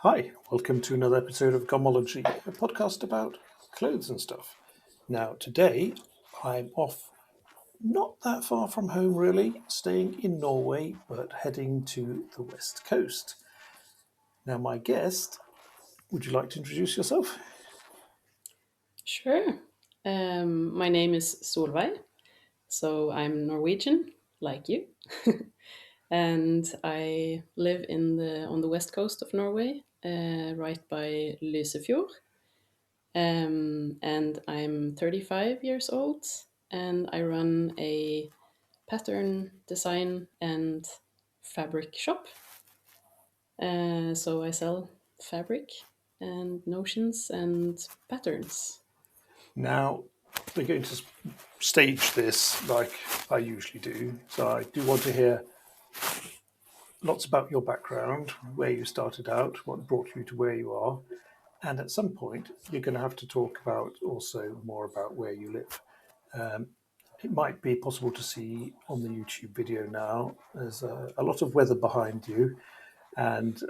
Hi, welcome to another episode of Garmology, a podcast about clothes and stuff. Now, today I'm off not that far from home, really, staying in Norway, but heading to the west coast. Now, my guest, would you like to introduce yourself? Sure. My name is Solveig, so I'm Norwegian, like you, and I live in the on the west coast of Norway, right by Lysefjord. And I'm 35 years old, and I run a pattern design and fabric shop. So I sell fabric and notions and patterns. Now, we're going to stage this like I usually do, so I do want to hear lots about your background, where you started out, what brought you to where you are, and at some point, you're going to have to talk about also more about where you live. Um, it might be possible to see on the YouTube video now. There's a lot of weather behind you, and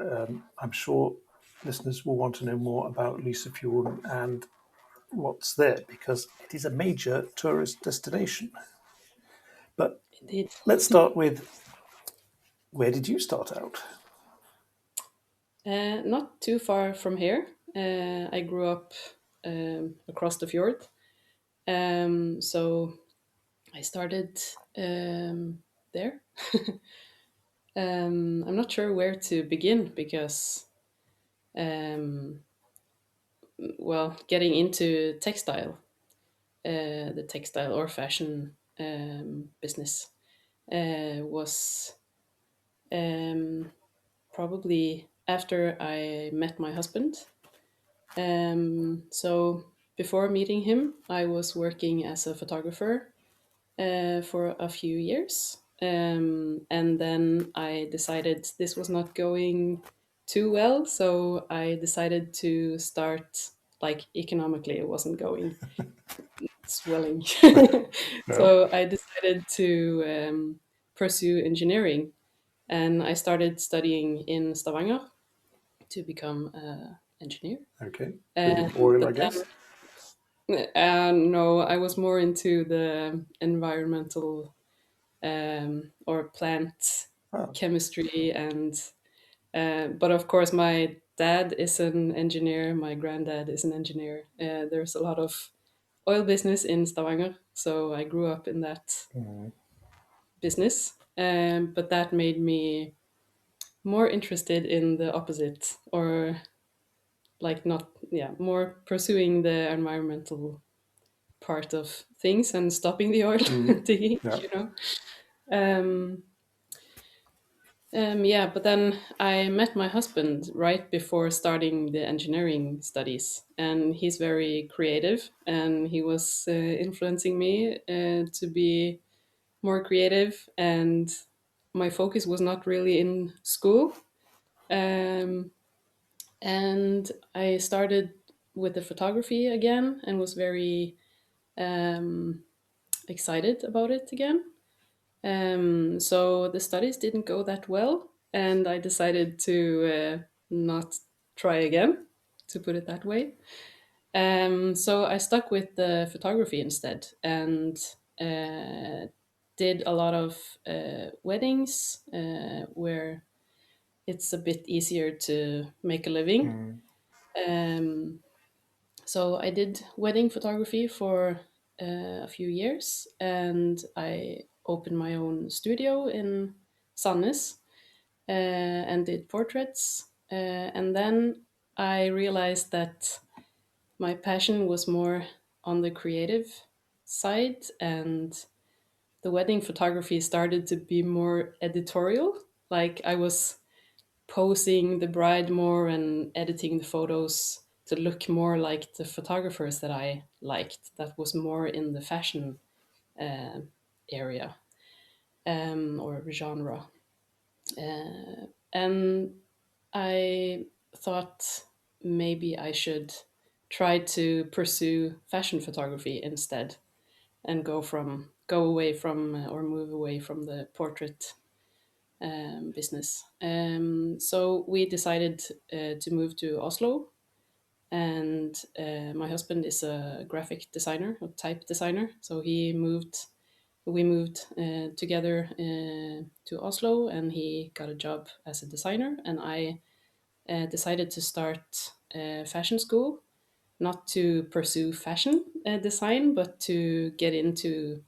I'm sure listeners will want to know more about Lysefjord and what's there because it is a major tourist destination. But Indeed. let's start with where did you start out? Not too far from here. I grew up across the fjord. So I started there. I'm not sure where to begin because, um, well, getting into the textile or fashion business was probably after I met my husband. So before meeting him, I was working as a photographer for a few years. And then I decided this was not going too well. So I decided to start, like, economically, it wasn't going swelling. No. So I decided to pursue engineering. And I started studying in Stavanger to become an engineer. Okay. With oil, I But guess. no, I was more into the environmental or plant Oh. chemistry, and but of course, my dad is an engineer. My granddad is an engineer. There's a lot of oil business in Stavanger, so I grew up in that Mhm. business. But that made me more interested in the opposite, or like not, yeah, more pursuing the environmental part of things and stopping the oil Mm. digging, Yeah. you know. Um, yeah, but then I met my husband right before starting the engineering studies, and he's very creative, and he was influencing me to be more creative, and my focus was not really in school. Um, and I started with the photography again and was very um, excited about it again. So the studies didn't go that well, and I decided to not try again, to put it that way. So I stuck with the photography instead and uh, did a lot of weddings where it's a bit easier to make a living. Mm. Um, so I did wedding photography for a few years, and I opened my own studio in Sandnes and did portraits. And then I realized that my passion was more on the creative side, and the wedding photography started to be more editorial. Like I was posing the bride more and editing the photos to look more like the photographers that I liked. That was more in the fashion uh, area or genre. And I thought maybe I should try to pursue fashion photography instead and go away from or move away from the portrait business. So we decided to move to Oslo, and my husband is a graphic designer, a type designer. So we moved together to Oslo, and he got a job as a designer, and I decided to start fashion school, not to pursue fashion design, but to get into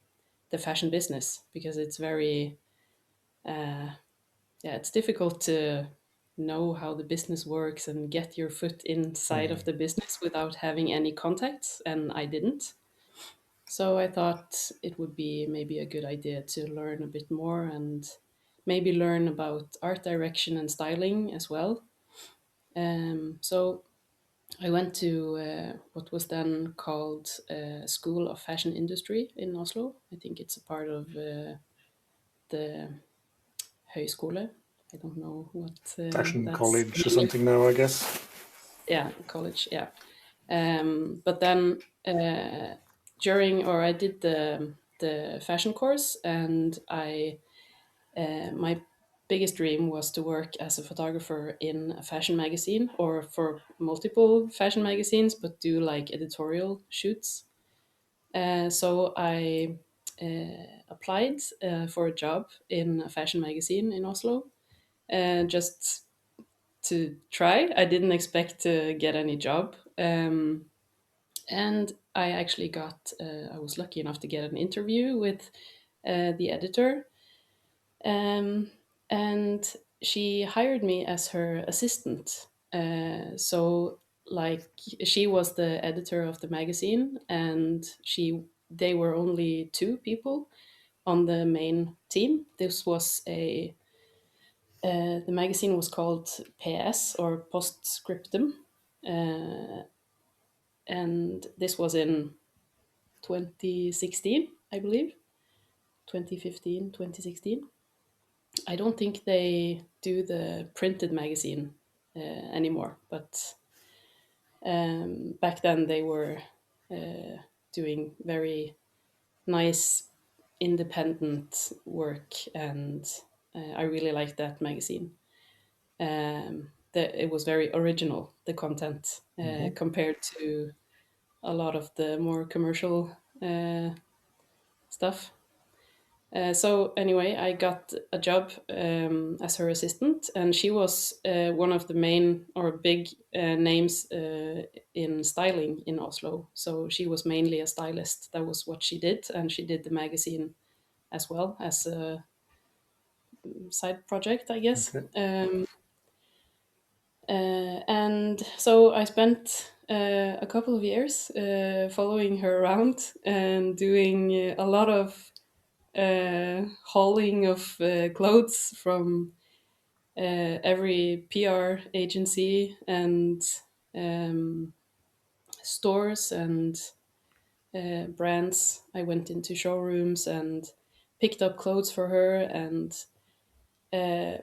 the fashion business, because it's very yeah, it's difficult to know how the business works and get your foot inside of the business without having any contacts, and I didn't. So I thought it would be maybe a good idea to learn a bit more and maybe learn about art direction and styling as well. So I went to what was then called School of Fashion Industry in Oslo. I think it's a part of the Høyskole. I don't know what Fashion that's college the or name. something now, I guess. Yeah, college. Yeah. But then during, or I did the fashion course, and I my biggest dream was to work as a photographer in a fashion magazine, or for multiple fashion magazines, but do like editorial shoots. So I applied for a job in a fashion magazine in Oslo, just to try. I didn't expect to get any job. And I actually I was lucky enough to get an interview with the editor. Um, and she hired me as her assistant. So, like, she was the editor of the magazine, and they were only two people on the main team. This was the magazine was called PS, or Postscriptum, uh, and this was in 2016, I believe, 2015, 2016. I don't think they do the printed magazine anymore, but back then they were doing very nice independent work, and I really liked that magazine. It was very original, the content, compared to a lot of the more commercial stuff. So anyway, I got a job as her assistant, and she was one of the main or big names in styling in Oslo. So she was mainly a stylist. That was what she did, and she did the magazine as well as a side project, I guess. Okay. And so I spent a couple of years following her around and doing a lot of hauling of clothes from every PR agency and um, stores and brands. I went into showrooms and picked up clothes for her. And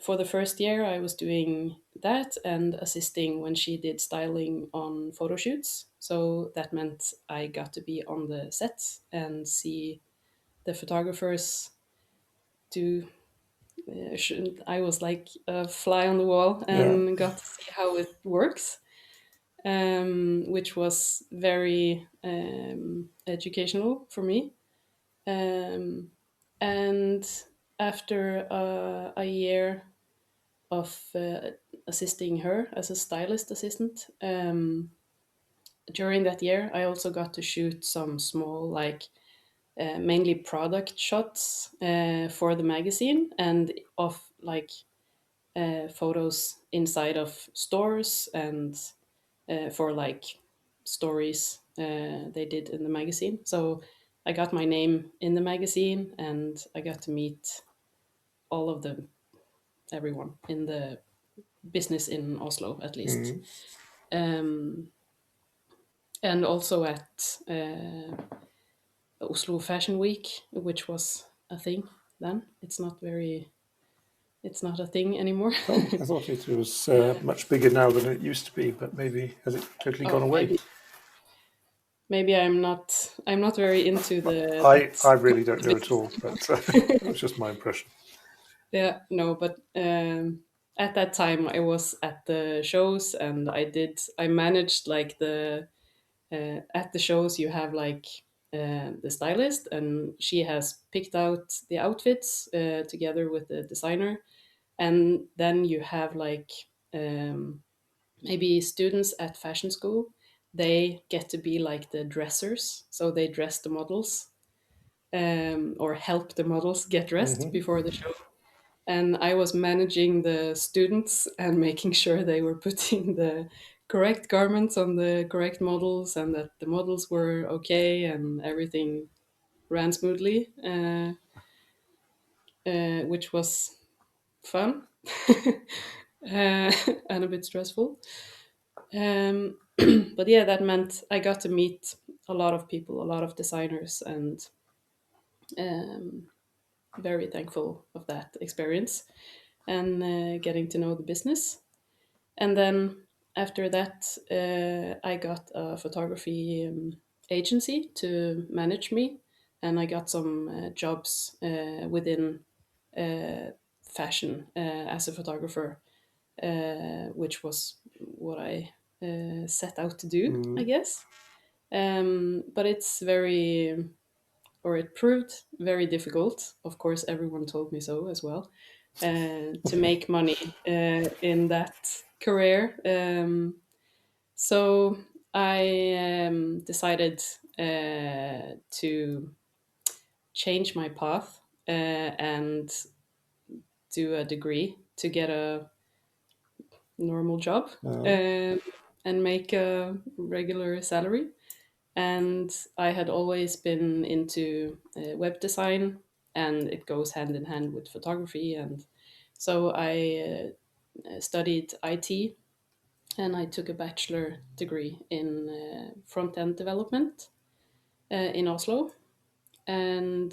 for the first year, I was doing that and assisting when she did styling on photo shoots. So that meant I got to be on the set and see the photographers do. I was like a fly on the wall Yeah. and got to see how it works, which was very educational for me. Um, and after a year of assisting her as a stylist assistant, during that year, I also got to shoot some small, like mainly product shots for the magazine, and of like photos inside of stores, and for like stories they did in the magazine. So I got my name in the magazine, and I got to meet all of the everyone in the business in Oslo, at least. Mm. Um, and also at Oslo Fashion Week, which was a thing then. It's not a thing anymore. Oh, I thought it was much bigger now than it used to be, but maybe has it totally gone Oh, away? maybe I'm not very into the I that really don't know at business all, but anymore. it was just my impression. Yeah, no, but at that time I was at the shows, and I managed like the at the shows you have like the stylist, and she has picked out the outfits together with the designer, and then you have like um, maybe students at fashion school. They get to be like the dressers, so they dress the models, or help the models get dressed Hmm. before the show. And I was managing the students and making sure they were putting the correct garments on the correct models, and that the models were okay and everything ran smoothly, which was fun and a bit stressful. But yeah, that meant I got to meet a lot of people, a lot of designers, and um, very thankful of that experience and getting to know the business. And then after that, I got a photography agency to manage me, and I got some jobs within uh, fashion as a photographer, which was what I set out to do, I Mm. guess. But it's very, or it proved very difficult. Of course, everyone told me so as well, to make money in that career. So I decided to change my path and do a degree to get a normal job Uh, um, and make a regular salary. And I had always been into web design, and it goes hand in hand with photography. And so I studied IT, and I took a bachelor degree in front end development in Oslo. And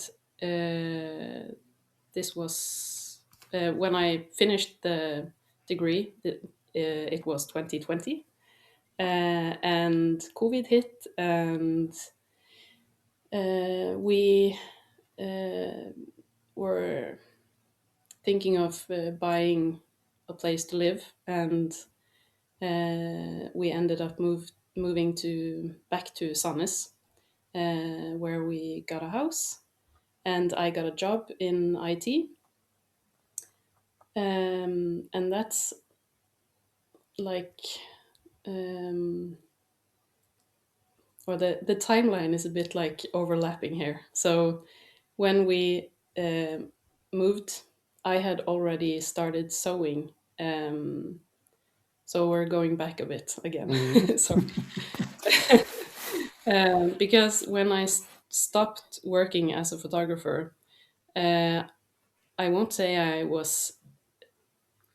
this was when I finished the degree, it was 2020. And COVID hit, and we uh, were thinking of buying a place to live, and we ended up moving to back to Sandnes, where we got a house, and I got a job in IT, and that's like, um, or the timeline is a bit like overlapping here. So when we moved, I had already started sewing. So we're going back a bit again. mm. Sorry. Because when I stopped working as a photographer, uh, I won't say I was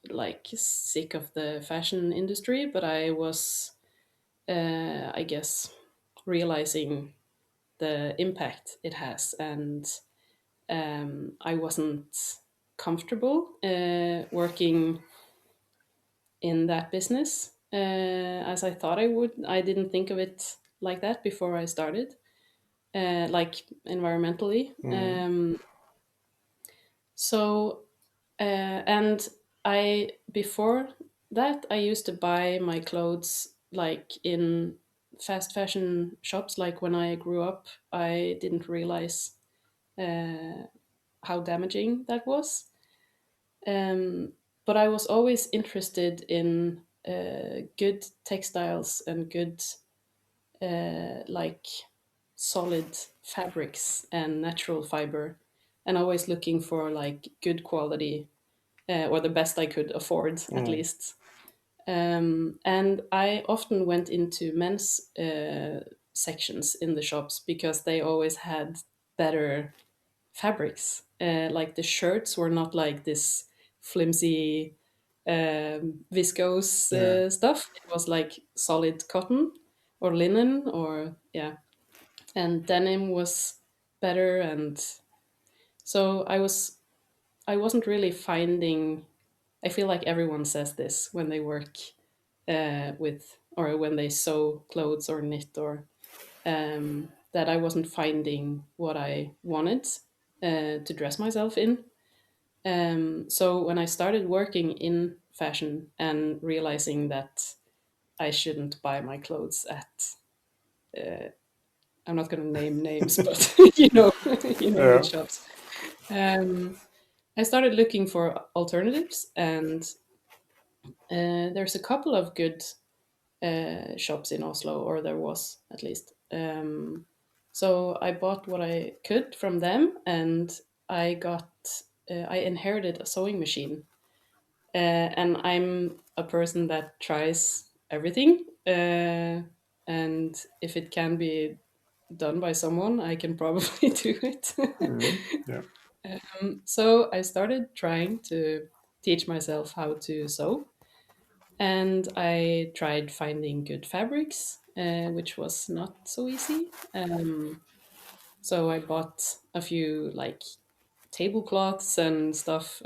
like sick of the fashion industry, but I was, I guess, realizing the impact it has, and I wasn't comfortable working in that business as I thought I would. I didn't think of it like that before I started, like environmentally. Mm. So, and I, before that, I used to buy my clothes like in fast fashion shops. Like when I grew up, I didn't realize uh, how damaging that was. Um, but I was always interested in good textiles and good, like, solid fabrics and natural fiber, and always looking for like good quality, or the best I could afford at Mm. least. And I often went into men's sections in the shops because they always had better fabrics. Like the shirts were not like this flimsy viscose Yeah. stuff. It was like solid cotton or linen, or yeah, and denim was better. And so I wasn't really finding. I feel like everyone says this when they work with, or when they sew clothes or knit, or that I wasn't finding what I wanted to dress myself in. So when I started working in fashion and realizing that I shouldn't buy my clothes at, I'm not going to name names, but you know Yeah. which shops. Um, I started looking for alternatives, and there's a couple of good shops in Oslo, or there was at least. So I bought what I could from them, and I inherited a sewing machine, and I'm a person that tries everything, and if it can be done by someone, I can probably do it. Yeah. So I started trying to teach myself how to sew, and I tried finding good fabrics, which was not so easy. So I bought a few like tablecloths and stuff,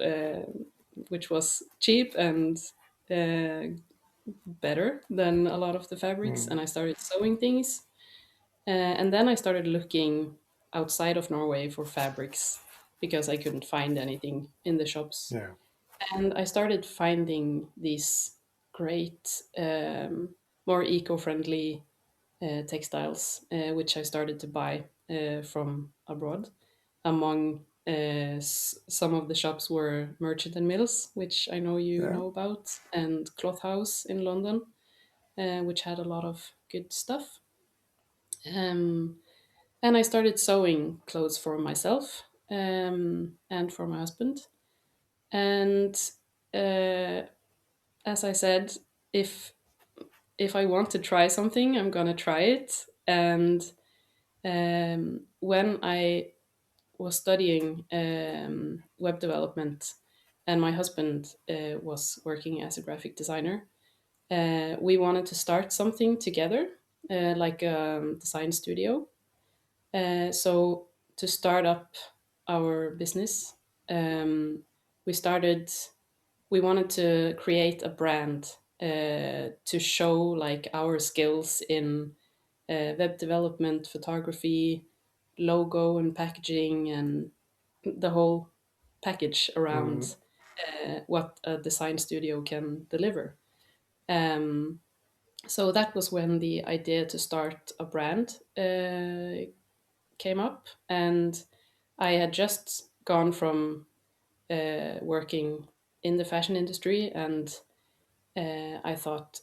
which was cheap and uh, better than a lot of the fabrics. And I started sewing things, and then I started looking outside of Norway for fabrics because I couldn't find anything in the shops. Yeah. And I started finding these great, more eco-friendly textiles, which I started to buy from abroad. Among some of the shops were Merchant and Mills, which I know you Yeah. know about, and Cloth House in London, which had a lot of good stuff. Um, and I started sewing clothes for myself, and for my husband. And uh, as I said, if if I want to try something, I'm gonna try it. And when I was studying web development, and my husband was working as a graphic designer, we wanted to start something together, like a design studio. So to start up our business, um, we started. We wanted to create a brand to show like our skills in web development, photography, logo and packaging, and the whole package around what a design studio can deliver. Um, so that was when the idea to start a brand came up, and I had just gone from working in the fashion industry, and I thought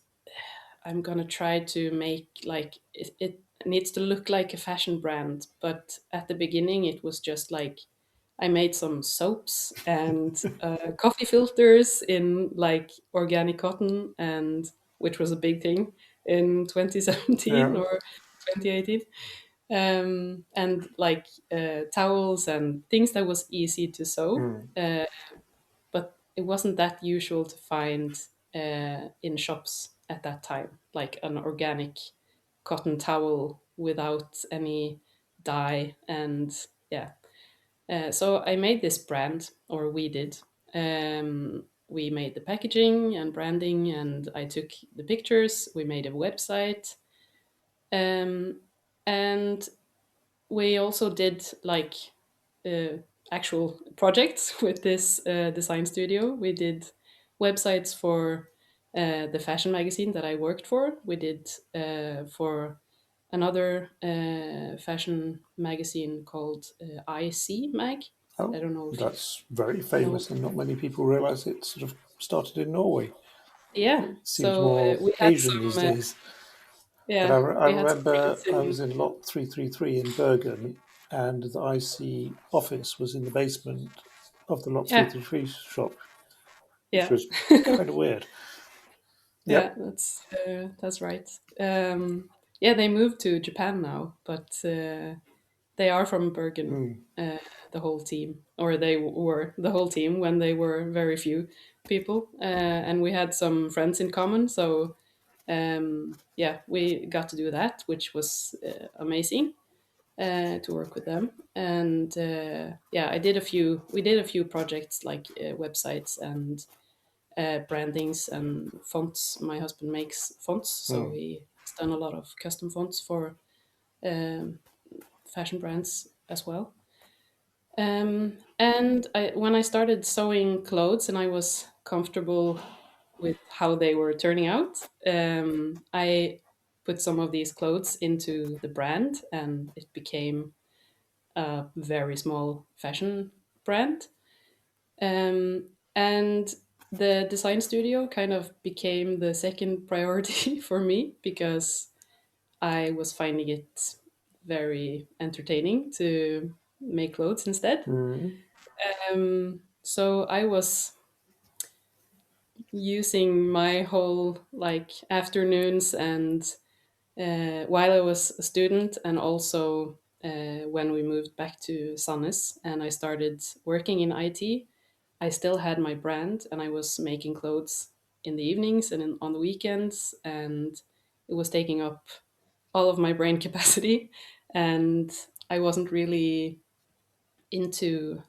I'm gonna try to make like it needs to look like a fashion brand, but at the beginning it was just like I made some soaps and coffee filters in like organic cotton, and which was a big thing in 2017 Yeah. or 2018, and like towels and things that was easy to sew, but it wasn't that usual to find in shops at that time, like an organic cotton towel without any dye. And yeah, so I made this brand, or we did. We made the packaging and branding, and I took the pictures. We made a website, um, and we also did like uh, actual projects with this design studio. We did websites for the fashion magazine that I worked for. We did for another fashion magazine called IC Mag. I Oh, don't know if you that's very know. famous, and not many people realize it sort of started in Norway. Yeah. It seems So more we had Asian these some. days. But Yeah, I we had some remember friends I in. was in lot 333 in Bergen, and the IC office was in the basement of the lot Yeah. 333 shop, which Yeah. was kind of weird. Yeah, Yep. that's right. Yeah, they moved to Japan now, but they are from Bergen, the whole team, or they were the whole team when they were very few people, and we had some friends in common. So yeah, we got to do that, which was amazing to work with them. And yeah, I did a few. We did a few projects like websites and brandings and fonts. My husband makes fonts, so he has done a lot of custom fonts for um, fashion brands as well. And when I started sewing clothes and I was comfortable with how they were turning out, I put some of these clothes into the brand and it became a very small fashion brand. And the design studio kind of became the second priority for me because I was finding it very entertaining to make clothes instead. Mm. So I was using my whole like afternoons and while I was a student, and also when we moved back to Sandnes and I started working in IT, I still had my brand and I was making clothes in the evenings and on the weekends, and it was taking up all of my brain capacity, and I wasn't really into,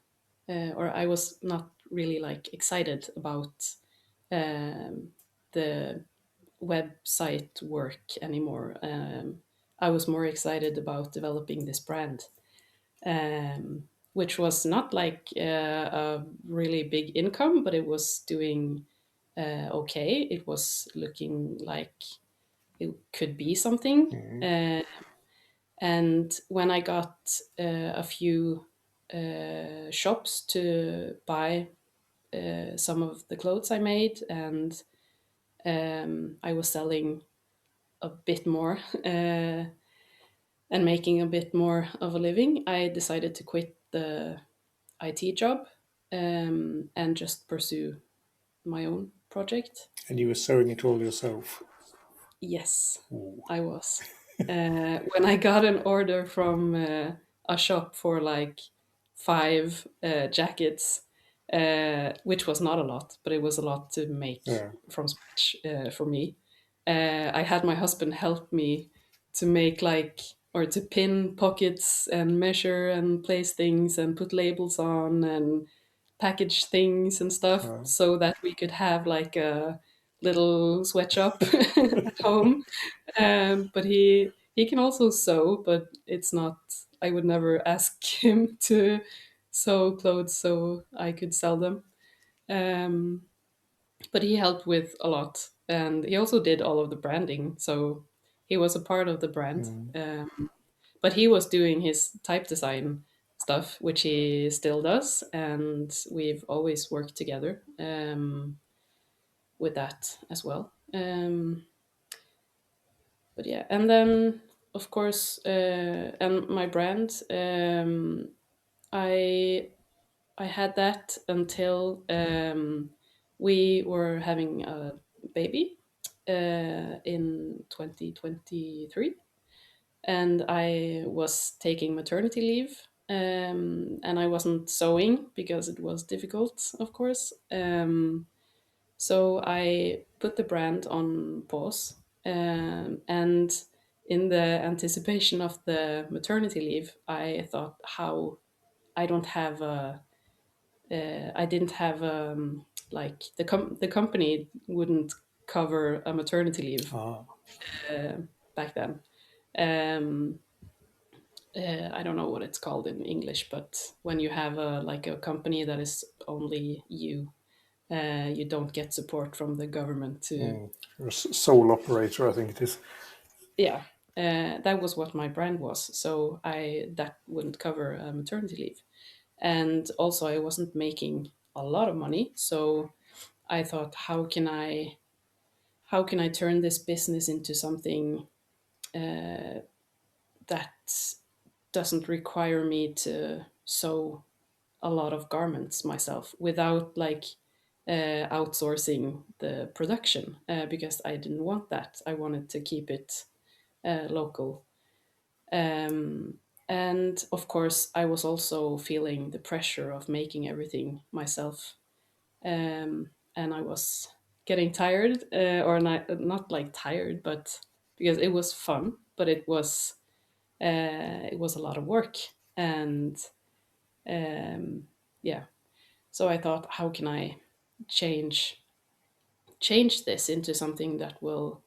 or I was not really like excited about the website work anymore. I was more excited about developing this brand, which was not like a really big income, but it was doing okay. It was looking like it could be something. Mm. And when I got a few shops to buy some of the clothes I made, and I was selling a bit more and making a bit more of a living, I decided to quit the IT job and just pursue my own project. And you were sewing it all yourself. Yes, Ooh. I was. When I got an order from a shop for like five jackets, which was not a lot, but it was a lot to make Yeah. from scratch for me. I had my husband help me to make like, or to pin pockets and measure and place things and put labels on and package things and stuff Uh, so that we could have like a little sweatshop at home. But he can also sew, but it's not. I would never ask him to sew clothes so I could sell them. Um, but he helped with a lot, and he also did all of the branding. So he was a part of the brand. mm. But he was doing his type design stuff, which he still does, and we've always worked together with that as well. But yeah, and then of course, and my brand, I I had that until we were having a baby in 2023, and I was taking maternity leave. And I wasn't sewing because it was difficult, of course. So I put the brand on pause. And in the anticipation of the maternity leave, I thought how I don't have a, I didn't have like the company wouldn't cover a maternity leave Ah. back then. Um, I don't know what it's called in English, but when you have a like a company that is only you, you don't get support from the government to. Mm. You're a sole operator, I think it is. Yeah, that was what my brand was. So I that wouldn't cover maternity leave, and also I wasn't making a lot of money. So I thought, how can I turn this business into something that doesn't require me to sew a lot of garments myself without like outsourcing the production because I didn't want that. I wanted to keep it local. And of course, I was also feeling the pressure of making everything myself. And I was getting tired, or not like tired, but because it was fun, but it was a lot of work. And yeah, so I thought, how can I change change this into something that will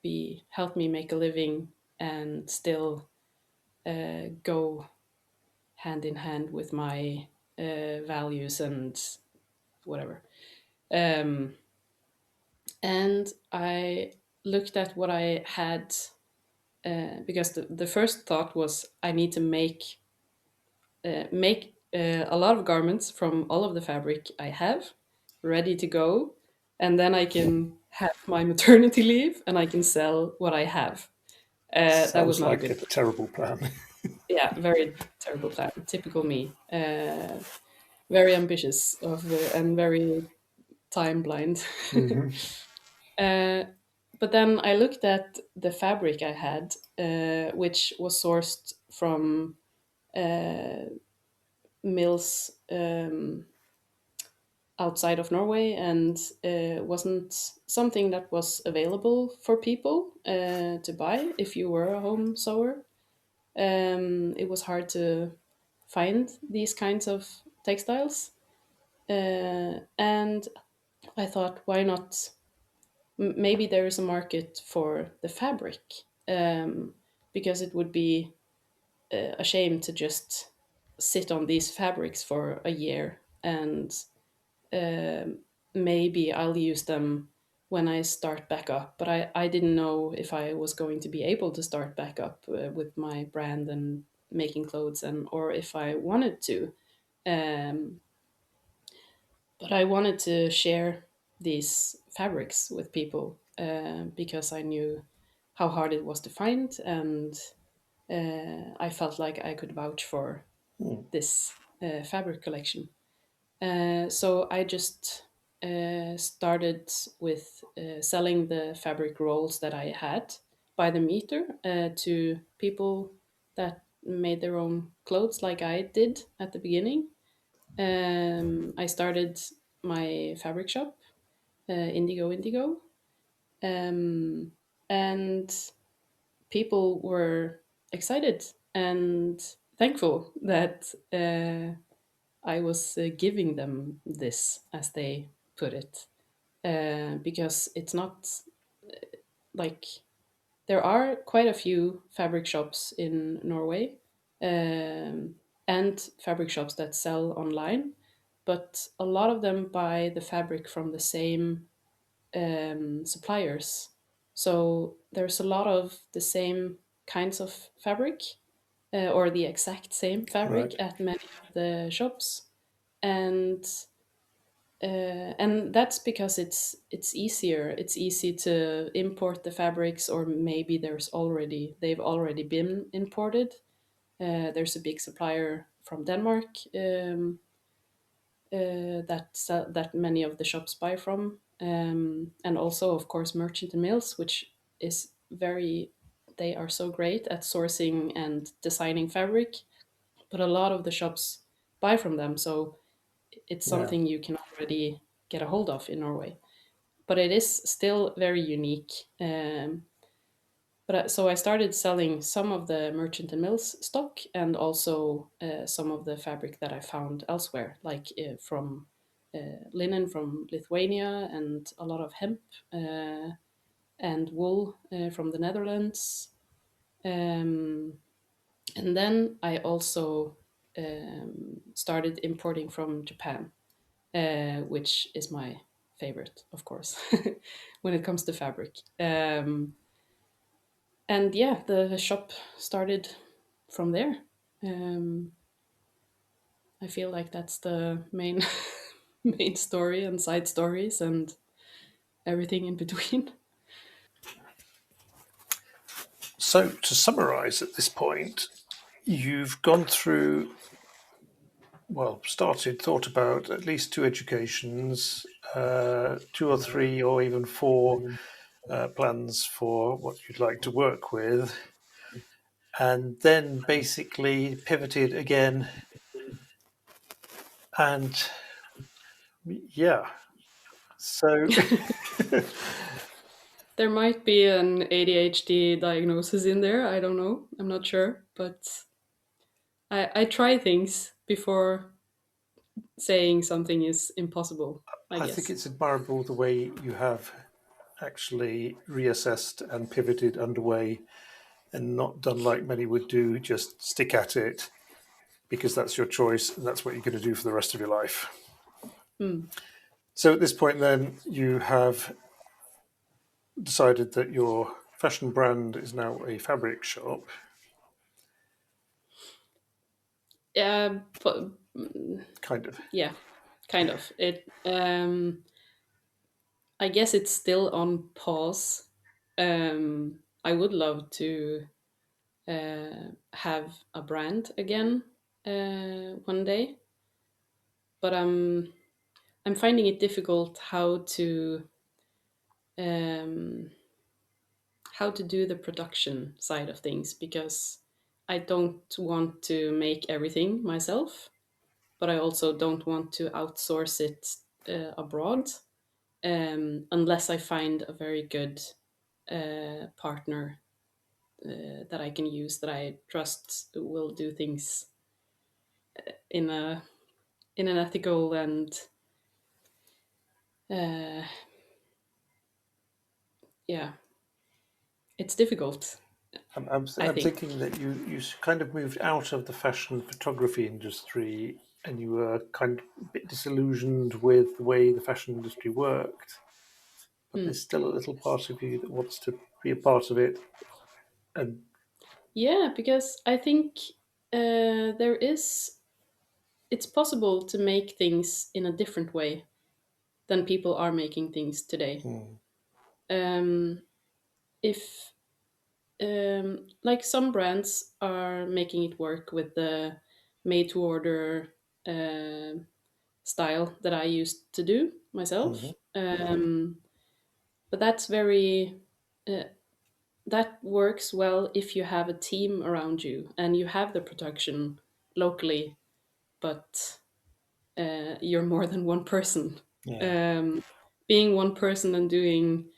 be help me make a living and still go hand in hand with my values and whatever. Um, and I looked at what I had because the first thought was I need to make a lot of garments from all of the fabric I have ready to go, and then I can have my maternity leave and I can sell what I have. That was Sounds not a like good a plan. terrible plan. Yeah, very terrible plan. Typical me. Very ambitious and very time blind. Hmm. uh, but then I looked at the fabric I had, which was sourced from uh, mills outside of Norway and wasn't something that was available for people to buy if you were a home sewer. It was hard to find these kinds of textiles. And I thought, why not? Maybe there is a market for the fabric because it would be a shame to just sit on these fabrics for a year and um maybe I'll use them when I start back up. But I didn't know if I was going to be able to start back up with my brand and making clothes, and or if I wanted to. Um, but I wanted to share these fabrics with people because I knew how hard it was to find, and I felt like I could vouch for this fabric collection. So I just started with selling the fabric rolls that I had by the meter to people that made their own clothes, like I did at the beginning. I started my fabric shop, Indigo Indigo, um, and people were excited and thankful that I was giving them this, as they put it, because it's not like there are quite a few fabric shops in Norway and fabric shops that sell online, but a lot of them buy the fabric from the same suppliers. So there's a lot of the same kinds of fabric or the exact same fabric Right. at many of the shops, and and that's because it's easier. It's easy to import the fabrics, or maybe they've already been imported. There's a big supplier from Denmark that many of the shops buy from, and also of course merchant and mills, which is very they are so great at sourcing and designing fabric. But a lot of the shops buy from them, so it's Yeah. something you can already get a hold of in Norway. But it is still very unique. So I started selling some of the merchant and mills stock, and also some of the fabric that I found elsewhere, like from linen from Lithuania, and a lot of hemp and wool from the Netherlands. Um, and then I also started importing from Japan, which is my favorite, of course, when it comes to fabric. And yeah, the shop started from there. Um, I feel like that's the main main story and side stories and everything in between. So, to summarize at this point, you've gone through, well, thought about at least two educations, two or three, or even four plans for what you'd like to work with, and then basically pivoted again. And yeah, so There might be an ADHD diagnosis in there. I don't know. I'm not sure, but I try things before saying something is impossible, I I think guess. it's admirable the way you have actually reassessed and pivoted underway and not done like many would do, just stick at it. because that's your choice and that's what you're going to do for the rest of your life. Mm. So at this point, then, you have decided that your fashion brand is now a fabric shop. But Kind of. yeah, kind of. It. I guess it's still on pause. I would love to have a brand again one day, but I'm finding it difficult um, how to do the production side of things because I don't want to make everything myself, but I also don't want to outsource it abroad unless I find a very good partner that I can use that I trust will do things in a in an ethical and uh, yeah, it's difficult. I I'm think. thinking that you kind of moved out of the fashion photography industry and you were kind of a bit disillusioned with the way the fashion industry worked, but Hmm. there's still a little part of you that wants to be a part of it. And Yeah, because I think there is. It's possible to make things in a different way than people are making things today. hmm, Um, if like some brands are making it work with the made to order uh, style that I used to do mhm, myself. But that's very uh, that works well if you have a team around you and you have the production locally, but you're more than one person. yeah, Um, being one person and doing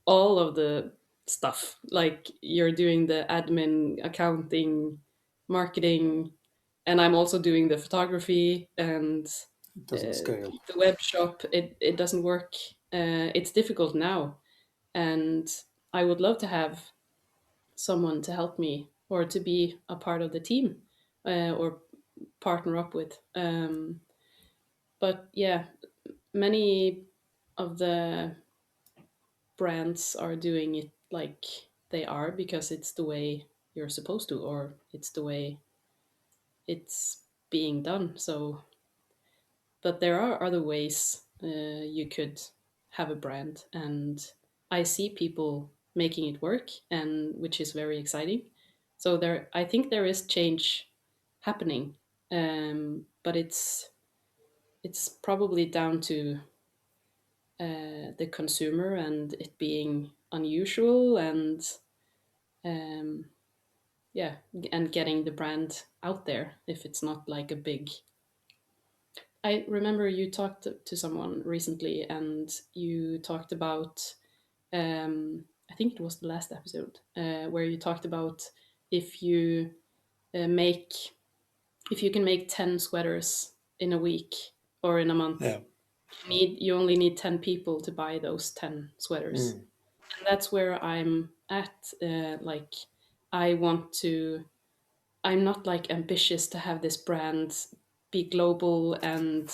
all of the stuff, like you're doing the admin, accounting, marketing, and I'm also doing the photography and it doesn't scale. the web shop. It doesn't work. It's difficult now, and I would love to have someone to help me or to be a part of the team or partner up with. But yeah, many of the brands are doing it like they are because it's the way you're supposed to, or it's the way it's being done. So, but there are other ways you could have a brand, and I see people making it work, and which is very exciting. So there, I think there is change happening, but it's probably down to the consumer and it being unusual and um, yeah, and getting the brand out there if it's not like a big. I remember you talked to someone recently and you talked about I think it was the last episode where you talked about if you make if you can make 10 sweaters in a week or in a month, Yeah. you only need 10 people to buy those 10 sweaters. Mm. And that's where I'm at. Like, I want to. I'm not like ambitious to have this brand be global and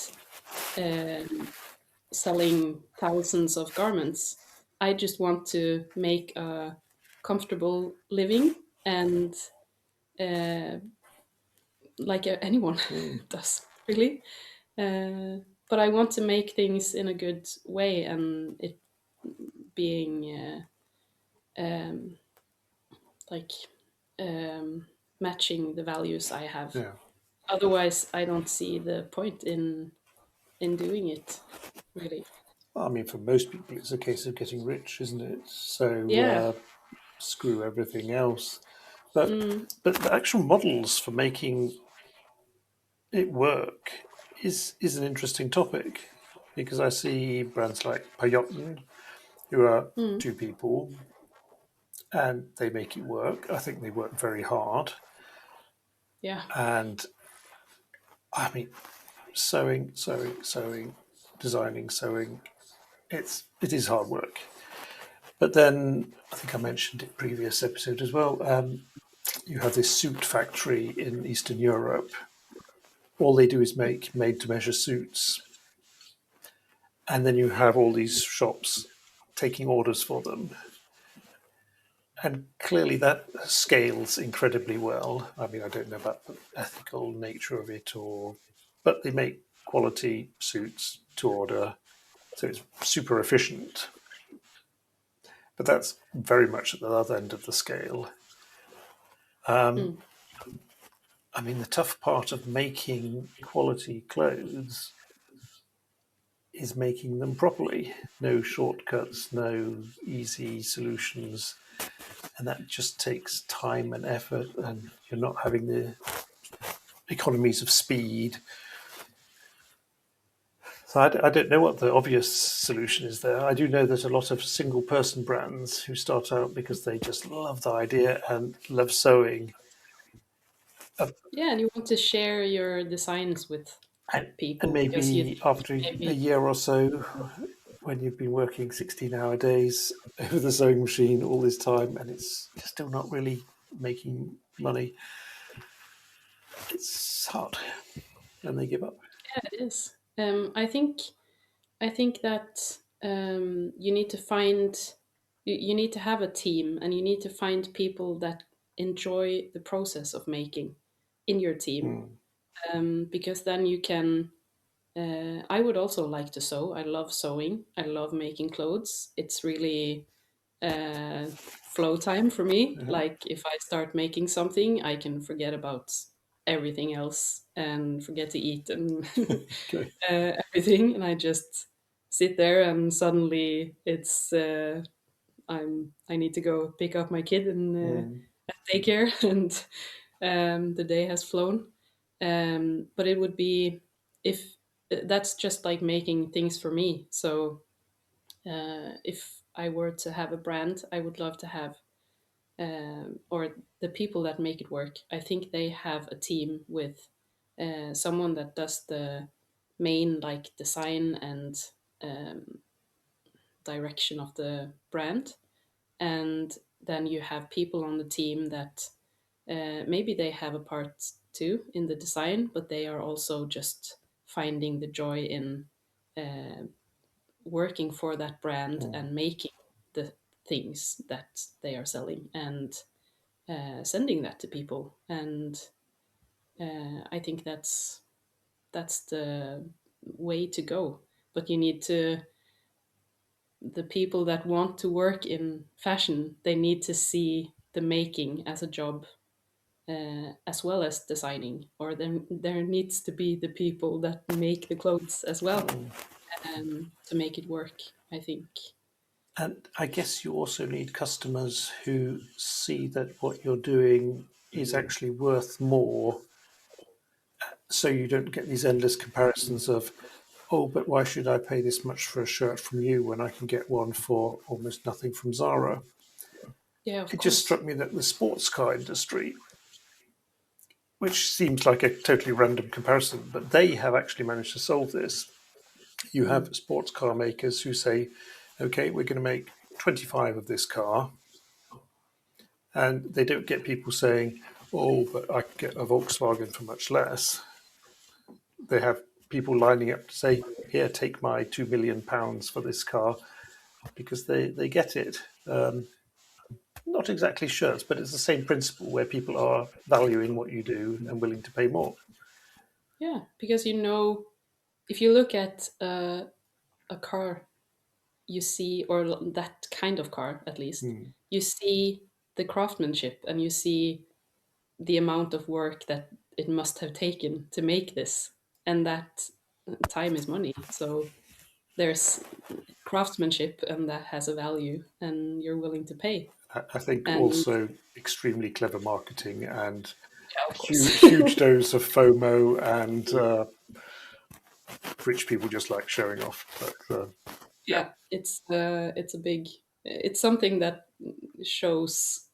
selling thousands of garments. I just want to make a comfortable living and uh, like anyone Mm. does, really. Uh, but I want to make things in a good way and it being um, like um, matching the values I have. Yeah. Otherwise, I don't see the point in doing it. Really. I mean, for most people, it's a case of getting rich, isn't it? So Yeah. screw everything else. But Mm, but the actual models for making it work is an interesting topic because I see brands like Payotten, who are mm, two people, and they make it work. I think they work very hard, yeah. and I mean, sewing, designing, sewing. It is hard work. But then I think I mentioned it previous episode as well. You have this suit factory in Eastern Europe, all they do is make made-to-measure suits, and then you have all these shops taking orders for them. And clearly that scales incredibly well. I mean, I don't know about the ethical nature of it, but they make quality suits to order, so it's super efficient. But that's very much at the other end of the scale. Mm. I mean, the tough part of making quality clothes is making them properly. No shortcuts, no easy solutions. And that just takes time and effort, and you're not having the economies of speed. So I don't know what the obvious solution is there. I do know that a lot of single person brands who start out because they just love the idea and love sewing, uh, Yeah, and you want to share your designs with and people because you maybe think after a maybe. year or so, when you've been working 16-hour days over the sewing machine all this time and it's still not really making money, it's hard and they give up. Yeah, it is. I think that you need to find you need to have a team, and you need to find people that enjoy the process of making in your team, Mm, because then you can. I would also like to sew. I love sewing. I love making clothes. It's really uh, flow time for me. yeah. Like if I start making something, I can forget about everything else and forget to eat and Okay. everything, and I just sit there, and suddenly I need to go pick up my kid and Mm, at daycare, and the day has flown. But it would be if that's just like making things for me. So if I were to have a brand, I would love to have, or the people that make it work. I think they have a team with someone that does the main like design and um, direction of the brand, and then you have people on the team that maybe they have a part too in the design, but they are also just finding the joy in uh, working for that brand mm. and making the things that they are selling and sending that to people. And I think that's the way to go. But you need to the people that want to work in fashion, they need to see the making as a job as well as designing, or then there needs to be the people that make the clothes as well, to make it work, I think. And I guess you also need customers who see that what you're doing is actually worth more, so you don't get these endless comparisons of, oh, but why should I pay this much for a shirt from you when I can get one for almost nothing from Zara? Yeah, of It just course. struck me that the sports car industry, which seems like a totally random comparison, but they have actually managed to solve this. You Mm. have sports car makers who say, okay, we're going to make 25 of this car, and they don't get people saying, oh, but I can get a Volkswagen for much less. They have people lining up to say, here, take my £2 million for this car, because they get it. Not exactly shirts, but it's the same principle where people are valuing what you do and willing to pay more. Yeah, because if you look at a car, you see, or that kind of car at least, Hmm. you see the craftsmanship, and you see the amount of work that it must have taken to make this, and that time is money. So there's craftsmanship, and that has a value, and you're willing to pay. I think And also extremely clever marketing and yeah, of huge, course. huge dose of FOMO, and rich people just like showing off. But yeah, Yeah, it's a big, it's something that shows,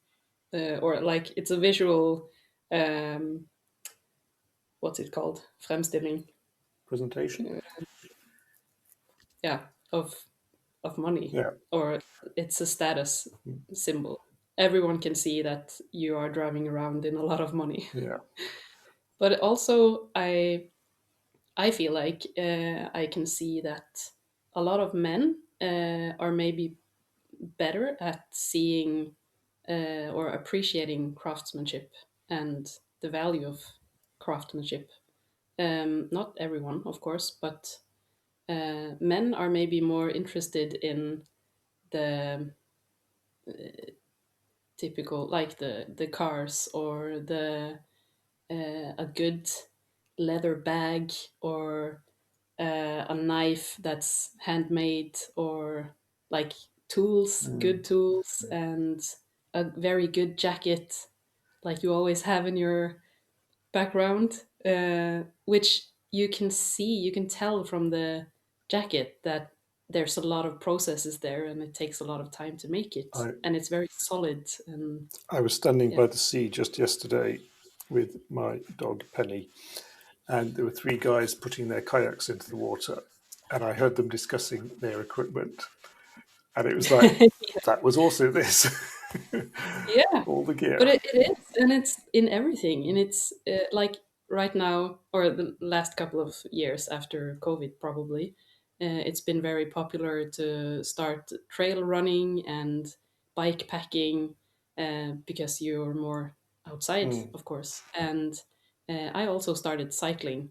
or like it's a visual, um what's it called, fremstilling, presentation. yeah, of money, Yeah, or it's a status symbol. Everyone can see that you are driving around in a lot of money. yeah. But also, I I feel like I can see that a lot of men are maybe better at seeing or appreciating craftsmanship and the value of craftsmanship. Not everyone, of course, but men are maybe more interested in the typical, like the cars or the a good leather bag or a knife that's handmade or like tools, Mm. good tools, and a very good jacket, like you always have in your background, which you can tell from the jacket that there's a lot of processes there and it takes a lot of time to make it. I And it's very solid. And I was standing yeah. by the sea just yesterday with my dog Penny, and there were three guys putting their kayaks into the water, and I heard them discussing their equipment, and it was like that was also this, Yeah. all the But gear. it is, and it's in everything. And it's like right now, or the last couple of years after COVID, probably, it's been very popular to start trail running and bike packing because you're more outside, Mm. of course. And I also started cycling,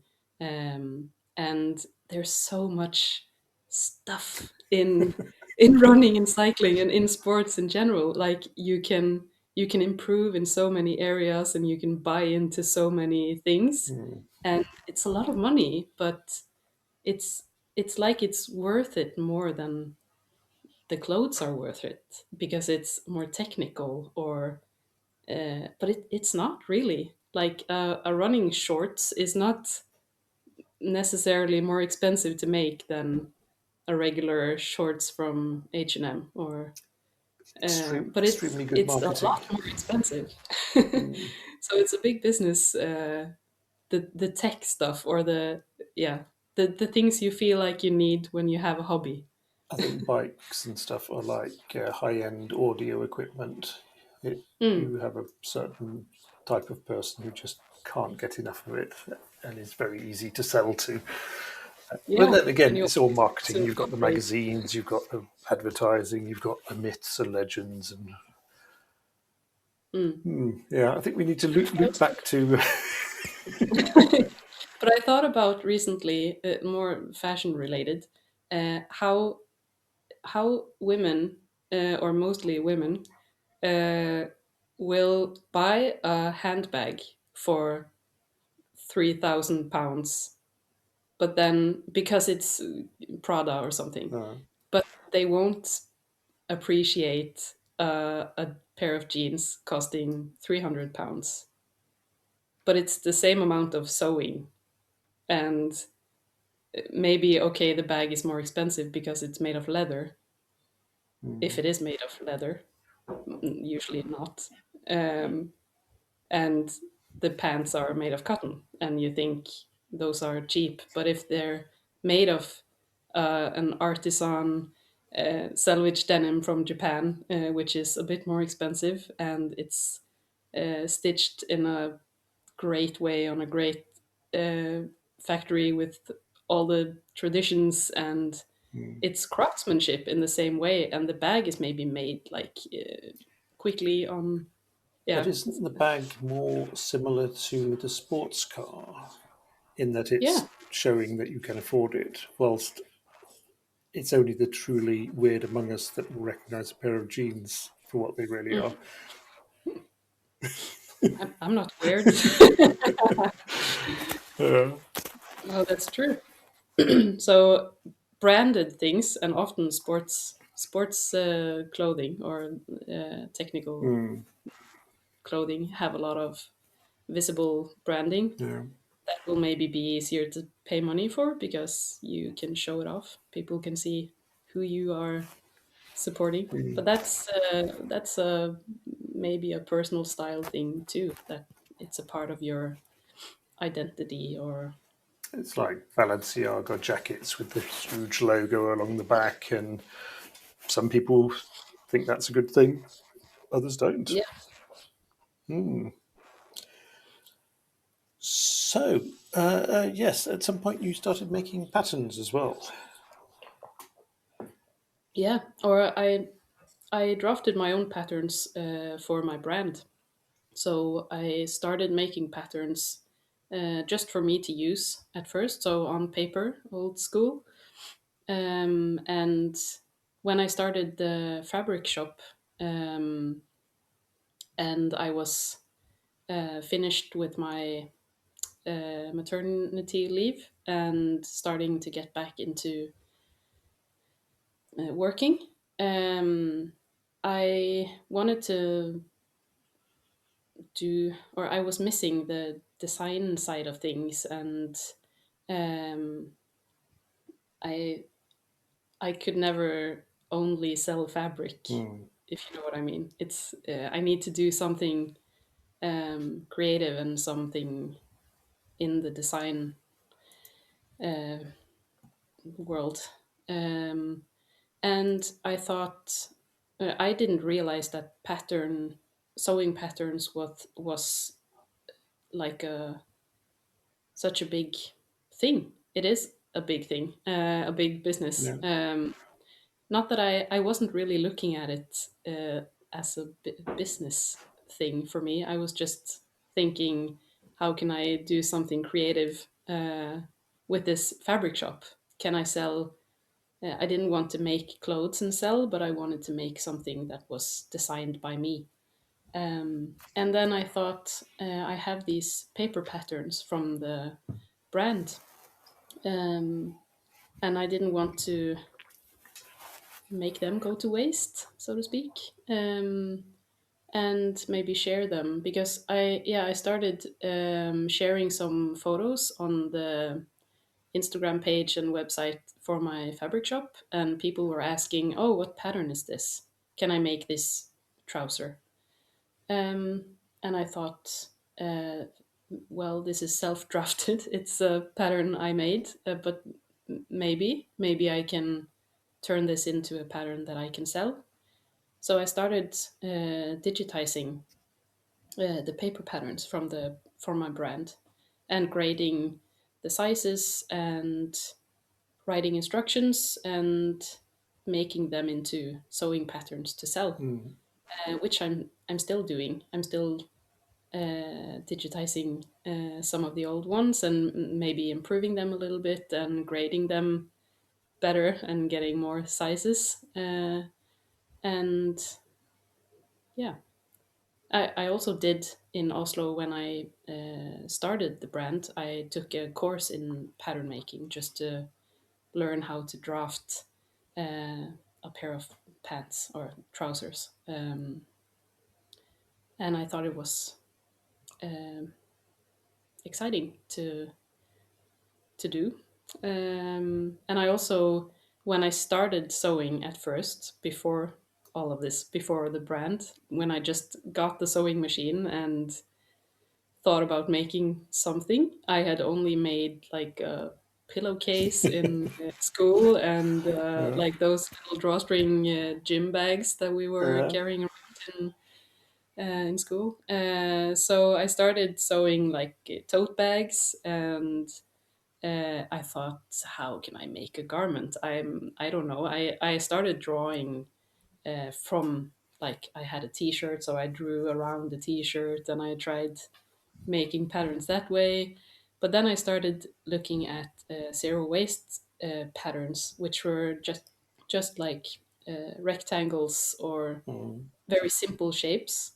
and there's so much stuff in running and cycling and in sports in general. Like you can improve in so many areas and you can buy into so many things, Mm. and it's a lot of money, but it's it's like it's worth it more than the clothes are worth it because it's more technical. Or but it's not really like a running shorts is not necessarily more expensive to make than a regular shorts from H&M. Or but Extremely good it's a marketing. lot more expensive. Mm. So it's a big business. The tech stuff, or the yeah, the things you feel like you need when you have a hobby. I think bikes and stuff are like high-end audio equipment. Mm, You have a certain type of person who just can't get enough of it, and it's very easy to sell to. But yeah, then and again, you it's all want marketing. to You've got the upgrade. magazines, you've got the advertising, you've got the myths and legends, and Mm. yeah, I think we need to loop back to. But I thought about recently, more fashion related, how women, or mostly women, uh, will buy a handbag for £3,000, but then because it's Prada or something, No. but they won't appreciate a pair of jeans costing £300. But it's the same amount of sewing, and maybe okay, the bag is more expensive because it's made of leather, if Mm. it is made of leather. Usually not. Um, and the pants are made of cotton, and you think those are cheap, but if they're made of an artisan salvage denim from Japan, which is a bit more expensive, and it's stitched in a great way on a great uh, factory with all the traditions, and Mm. it's craftsmanship in the same way, and the bag is maybe made like quickly on, But yeah. isn't the bag more similar to the sports car in that Yeah. it's showing that you can afford it, whilst it's only the truly weird among us that will recognise a pair of jeans for what they really are? I'm not weird. Yeah. No, that's true. So branded things, and often sports clothing or technical Mm. clothing, have a lot of visible branding Yeah. that will maybe be easier to pay money for because you can show it off. People can see who you are supporting. But Mm. that's maybe a personal style thing too. That it's a part of your identity. Or It's like Balenciaga jackets with the huge logo along the back, and some people think that's a good thing, others don't. yeah. Hmm. So, yes, at some point you started making patterns as well. Yeah, or I drafted my own patterns for my brand. So I started making patterns just for me to use at first, so on paper, old school. And when I started the fabric shop, um, and I was finished with my maternity leave and starting to get back into working, I wanted to do, or I was missing the design side of things, and um, I I could never only sell fabric, Hmm. if you know what I mean. It's I need to do something creative and something in the design uh, world. Um, and I thought I didn't realize that pattern sewing patterns was like such a big thing. It is a big thing, a big business. Yeah. Not that I wasn't really looking at it as a business thing for me. I was just thinking, how can I do something creative with this fabric shop? Can I sell? I didn't want to make clothes and sell, but I wanted to make something that was designed by me. And then I thought, I have these paper patterns from the brand, um, and I didn't want to make them go to waste, so to speak, and maybe share them because I started sharing some photos on the Instagram page and website for my fabric shop, and people were asking, "Oh, what pattern is this? Can I make this trouser?" And I thought, well, this is self-drafted. It's a pattern I made, but maybe I can turn this into a pattern that I can sell. So I started digitizing the paper patterns from my brand and grading the sizes and writing instructions and making them into sewing patterns to sell, Hmm. which I'm still doing. I'm still digitizing some of the old ones and maybe improving them a little bit and grading them better and getting more sizes. And yeah, I also did in Oslo when I started the brand. I took a course in pattern making just to learn how to draft a pair of pants or trousers. And I thought it was um, exciting to do. And I also, when I started sewing at first, before all of this, before the brand, when I just got the sewing machine and thought about making something, I had only made like a pillowcase in school and Yeah. like those little drawstring gym bags that we were Yeah. carrying around in school. So I started sewing like tote bags, and I thought, how can I make a garment? I don't know. I started drawing from, like, I had a T-shirt, so I drew around the T-shirt, and I tried making patterns that way. But then I started looking at zero waste patterns, which were just like rectangles or Hmm. very simple shapes.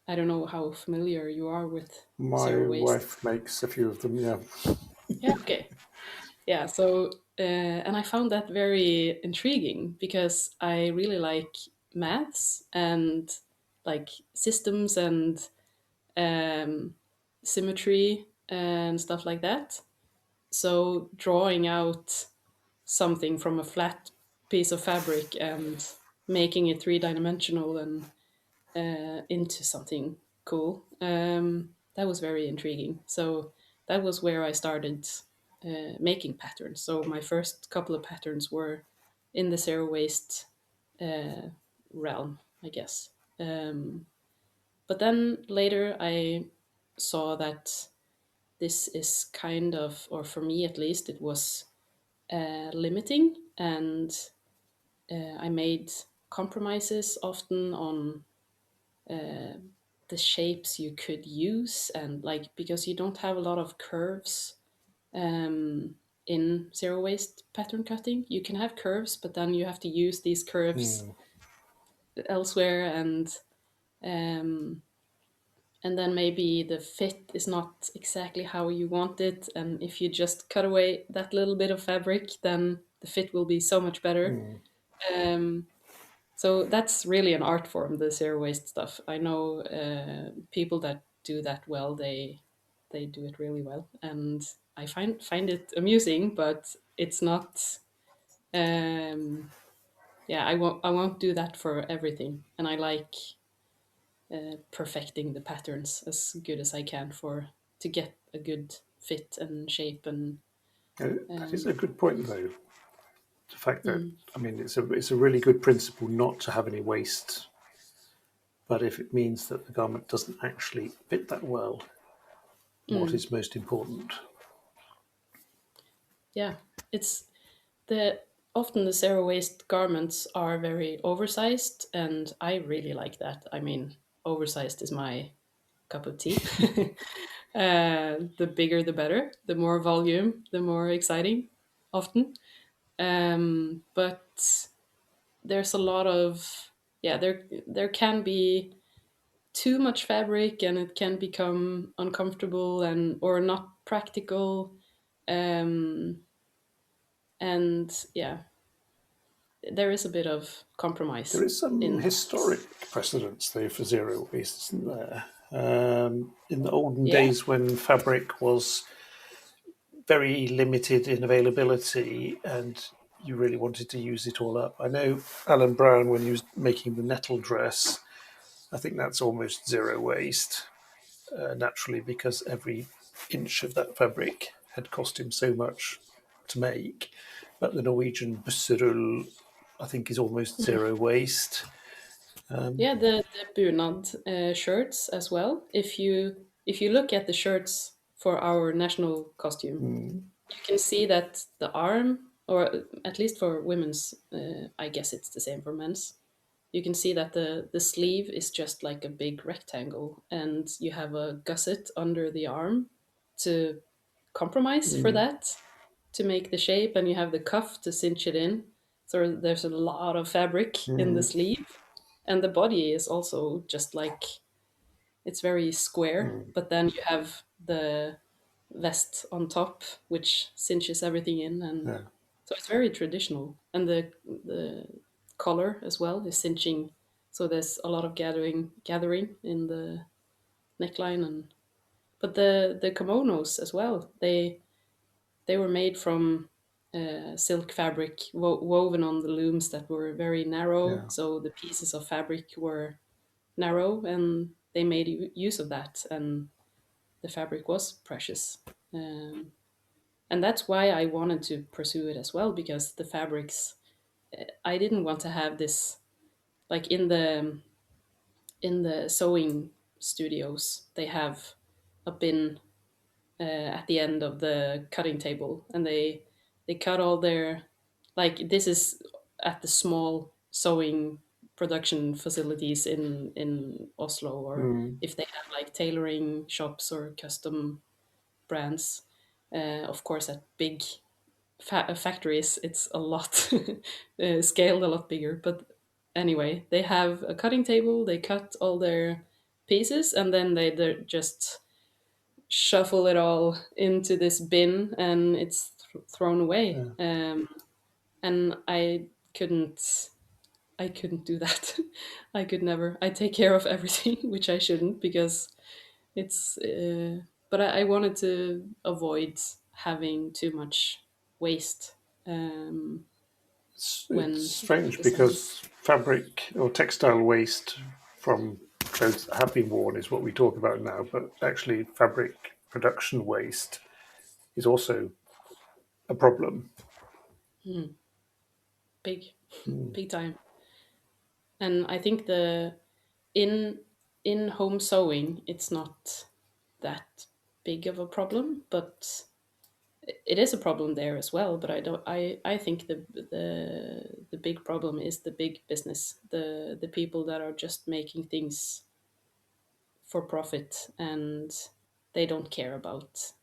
I don't know how familiar you are with My zero waste. wife makes a few of them. Yeah. Yeah. Okay. Yeah. So, and I found that very intriguing because I really like maths and like systems and um, symmetry and stuff like that. So drawing out something from a flat piece of fabric and making it three dimensional and into something cool, that was very intriguing. So that was where I started making patterns. So my first couple of patterns were in the zero waste uh, realm, I guess. But then later I saw that this is kind of, or for me at least, it was limiting, and I made compromises often on the shapes you could use, and like because you don't have a lot of curves in zero waste pattern cutting. You can have curves, but then you have to use these curves Mm. elsewhere, um, and then maybe the fit is not exactly how you want it. And if you just cut away that little bit of fabric, then the fit will be so much better. Mm. Um, so that's really an art form, the zero waste stuff. I know people that do that well. They do it really well, and I find it amusing, but it's not. Um, yeah, I won't do that for everything, and I like perfecting the patterns as good as I can for to get a good fit and shape and That is um, a good point, though. The fact that, mm, I mean, it's a really good principle not to have any waste, but if it means that the garment doesn't actually fit that well, what mm, is most important? yeah, it's the often the zero waste garments are very oversized, and I really like that. I mean, oversized is my cup of tea. The bigger the better, the more volume, the more exciting, often. But there's a lot of, yeah, there can be too much fabric, and it can become uncomfortable and or not practical. um, and yeah, there is a bit of There compromise is some in historic precedence, though, for zero waste, isn't there? In the olden yeah. days, when fabric was very limited in availability and you really wanted to use it all up. I know Alan Brown, when he was making the nettle dress, I think that's almost zero waste, naturally, because every inch of that fabric had cost him so much to make. But the Norwegian busserull, I think, is almost zero waste. Um, Yeah, the bunad shirts as well. If you look at the shirts for our national costume, mm, you can see that the arm, or at least for women's, I guess it's the same for men's. You can see that the sleeve is just like a big rectangle, and you have a gusset under the arm to compromise for mm, that, to make the shape, and you have the cuff to cinch it in. So there's a lot of fabric in the mm, sleeve, and the body is also just like, it's very square, mm, but then you have the vest on top, which cinches everything in, and yeah, so it's very traditional. And the collar as well is cinching, so there's a lot of gathering in the neckline. And but the kimonos as well, they were made from silk fabric woven on the looms that were very narrow, yeah. so the pieces of fabric were narrow, and they made use of that, and the fabric was precious. um, and that's why I wanted to pursue it as well, because the fabrics, I didn't want to have this, like in the sewing studios, they have a bin at the end of the cutting table, and they cut all their, like, this is at the small sewing production facilities in Oslo, or Mm, if they have like tailoring shops or custom brands. Of course, at big factories, it's a lot scaled a lot bigger. But anyway, they have a cutting table. They cut all their pieces, and then they just shuffle it all into this bin, and it's thrown away. yeah. And I couldn't do that. I could never. I take care of everything, which I shouldn't, because it's. But I wanted to avoid having too much waste It's when doing strange design. because fabric or textile waste from clothes that have been worn is what we talk about now, but actually, fabric production waste is also a problem. Mm, big, Mm, big time. And I think the in in home sewing, it's not. that big of a problem, but it is a problem there as well. But I don't. I think the big problem is the big business, the people that are just making things for profit, and they don't care about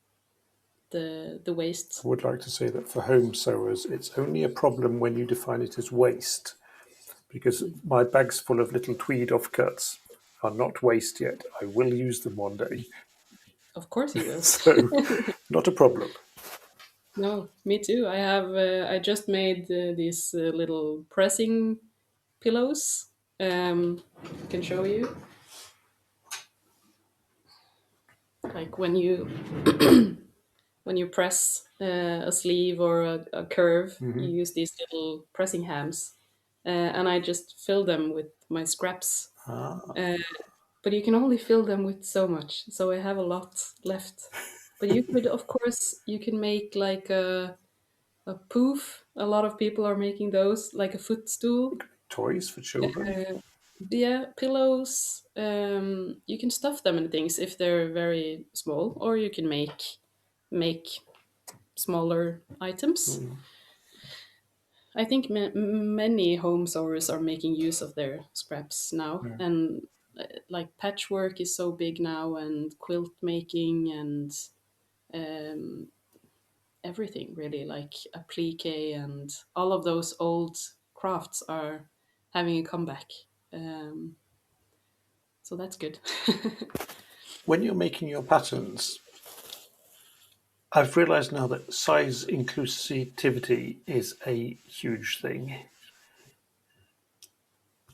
the I waste. would like to say that for home sewers, it's only a problem when you define it as waste, because my bags full of little tweed offcuts are not waste yet. I will use them one day. Of course you will. So, not a problem. No, me too. I have. I just made these little pressing pillows. I can show you. Like when you press a sleeve or a curve, you use these little pressing hams, and I just fill them with my scraps. Ah, Uh, but you can only fill them with so much, so I have a lot left. But you could, of course, you can make like a poof. A lot of people are making those, like a footstool. toys for children. Uh, yeah, pillows. You can stuff them in things if they're very small, or you can make smaller items. I think many home sewers are making use of their scraps now, Yeah. and like patchwork is so big now, and quilt making, and um, everything really, like applique, and all of those old crafts are having a comeback. Um, so that's good. When you're making your patterns, I've realised now that size inclusivity is a huge thing.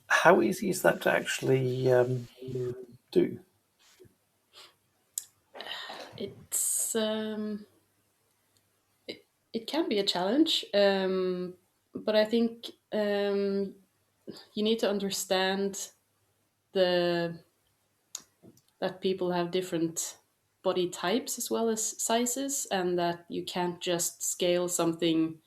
How easy is that to actually do? It's it can be a challenge, but I think you need to understand the that people have different body types as well as sizes, and that you can't just scale something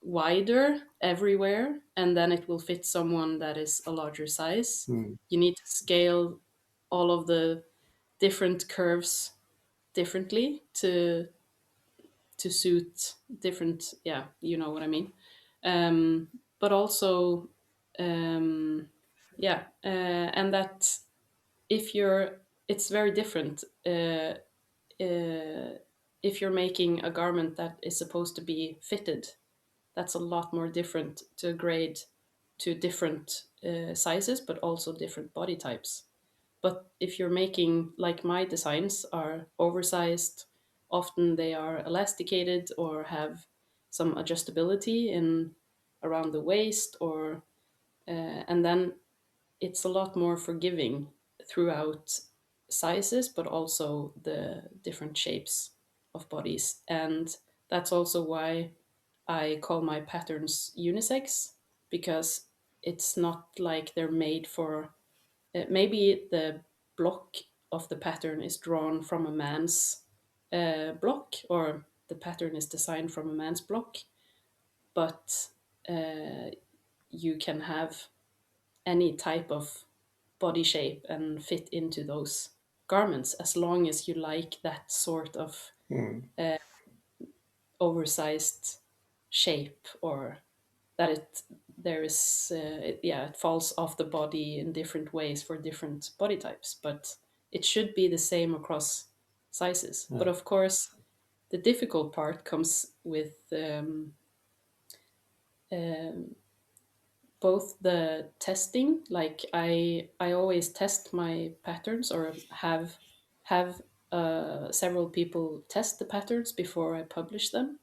wider everywhere and then it will fit someone that is a larger size. Hmm. You need to scale all of the different curves differently to suit different, yeah, you know what I mean. But also yeah, and that if you're it's very different uh, if you're making a garment that is supposed to be fitted. That's a lot more different to grade to different sizes, but also different body types. But if you're making, like my designs are oversized, often they are elasticated or have some adjustability in around the waist, or and then it's a lot more forgiving throughout sizes, but also the different shapes of bodies. And that's also why I call my patterns unisex, because it's not like they're made for. Maybe the block of the pattern is drawn from a man's block, or the pattern is designed from a man's block, but uh, you can have any type of body shape and fit into those garments as long as you like that sort of Hmm. oversized shape, or that there is yeah, it falls off the body in different ways for different body types, but it should be the same across sizes. But Yeah. of course the difficult part comes with um, both the testing. Like I always test my patterns, or have several people test the patterns before I publish them,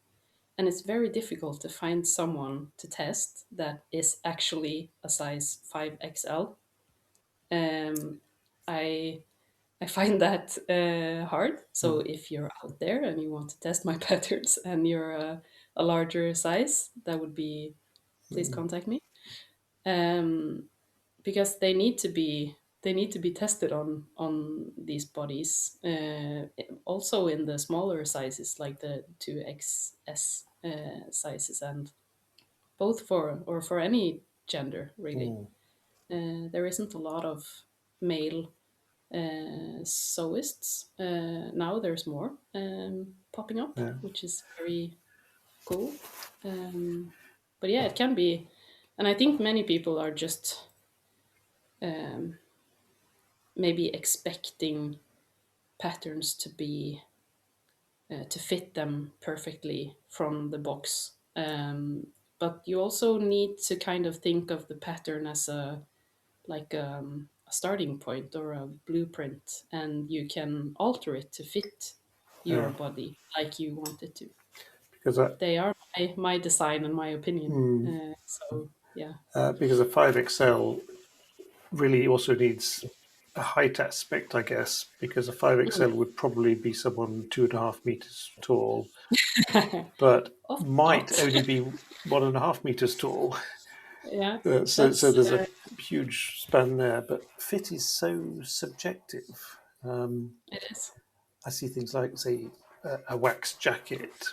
and it's very difficult to find someone to test that is actually a size 5XL. um, I I find that hard. So Hmm. if you're out there and you want to test my patterns and you're a larger size, that would be, please contact me. Um, because they need to be tested on these bodies. Also in the smaller sizes, like the 2XS sizes, and both for or for any gender really. Hmm. There isn't a lot of male sewists. Now there's more popping up, Yeah. which is very cool. But yeah, it can be, and I think many people are just um, maybe expecting patterns to be to fit them perfectly from the box. But you also need to kind of think of the pattern as a starting point or a blueprint, and you can alter it to fit your Yeah. body like you want it to. Because They are my design and my opinion. So yeah. because a 5XL really also needs a height aspect, I guess, because a 5XL would probably be someone 2.5 meters tall, but Often might not. only be 1.5 meters tall. Yeah, So that's there's a huge span there, but fit is so subjective. it is. I see things like, say, a wax jacket,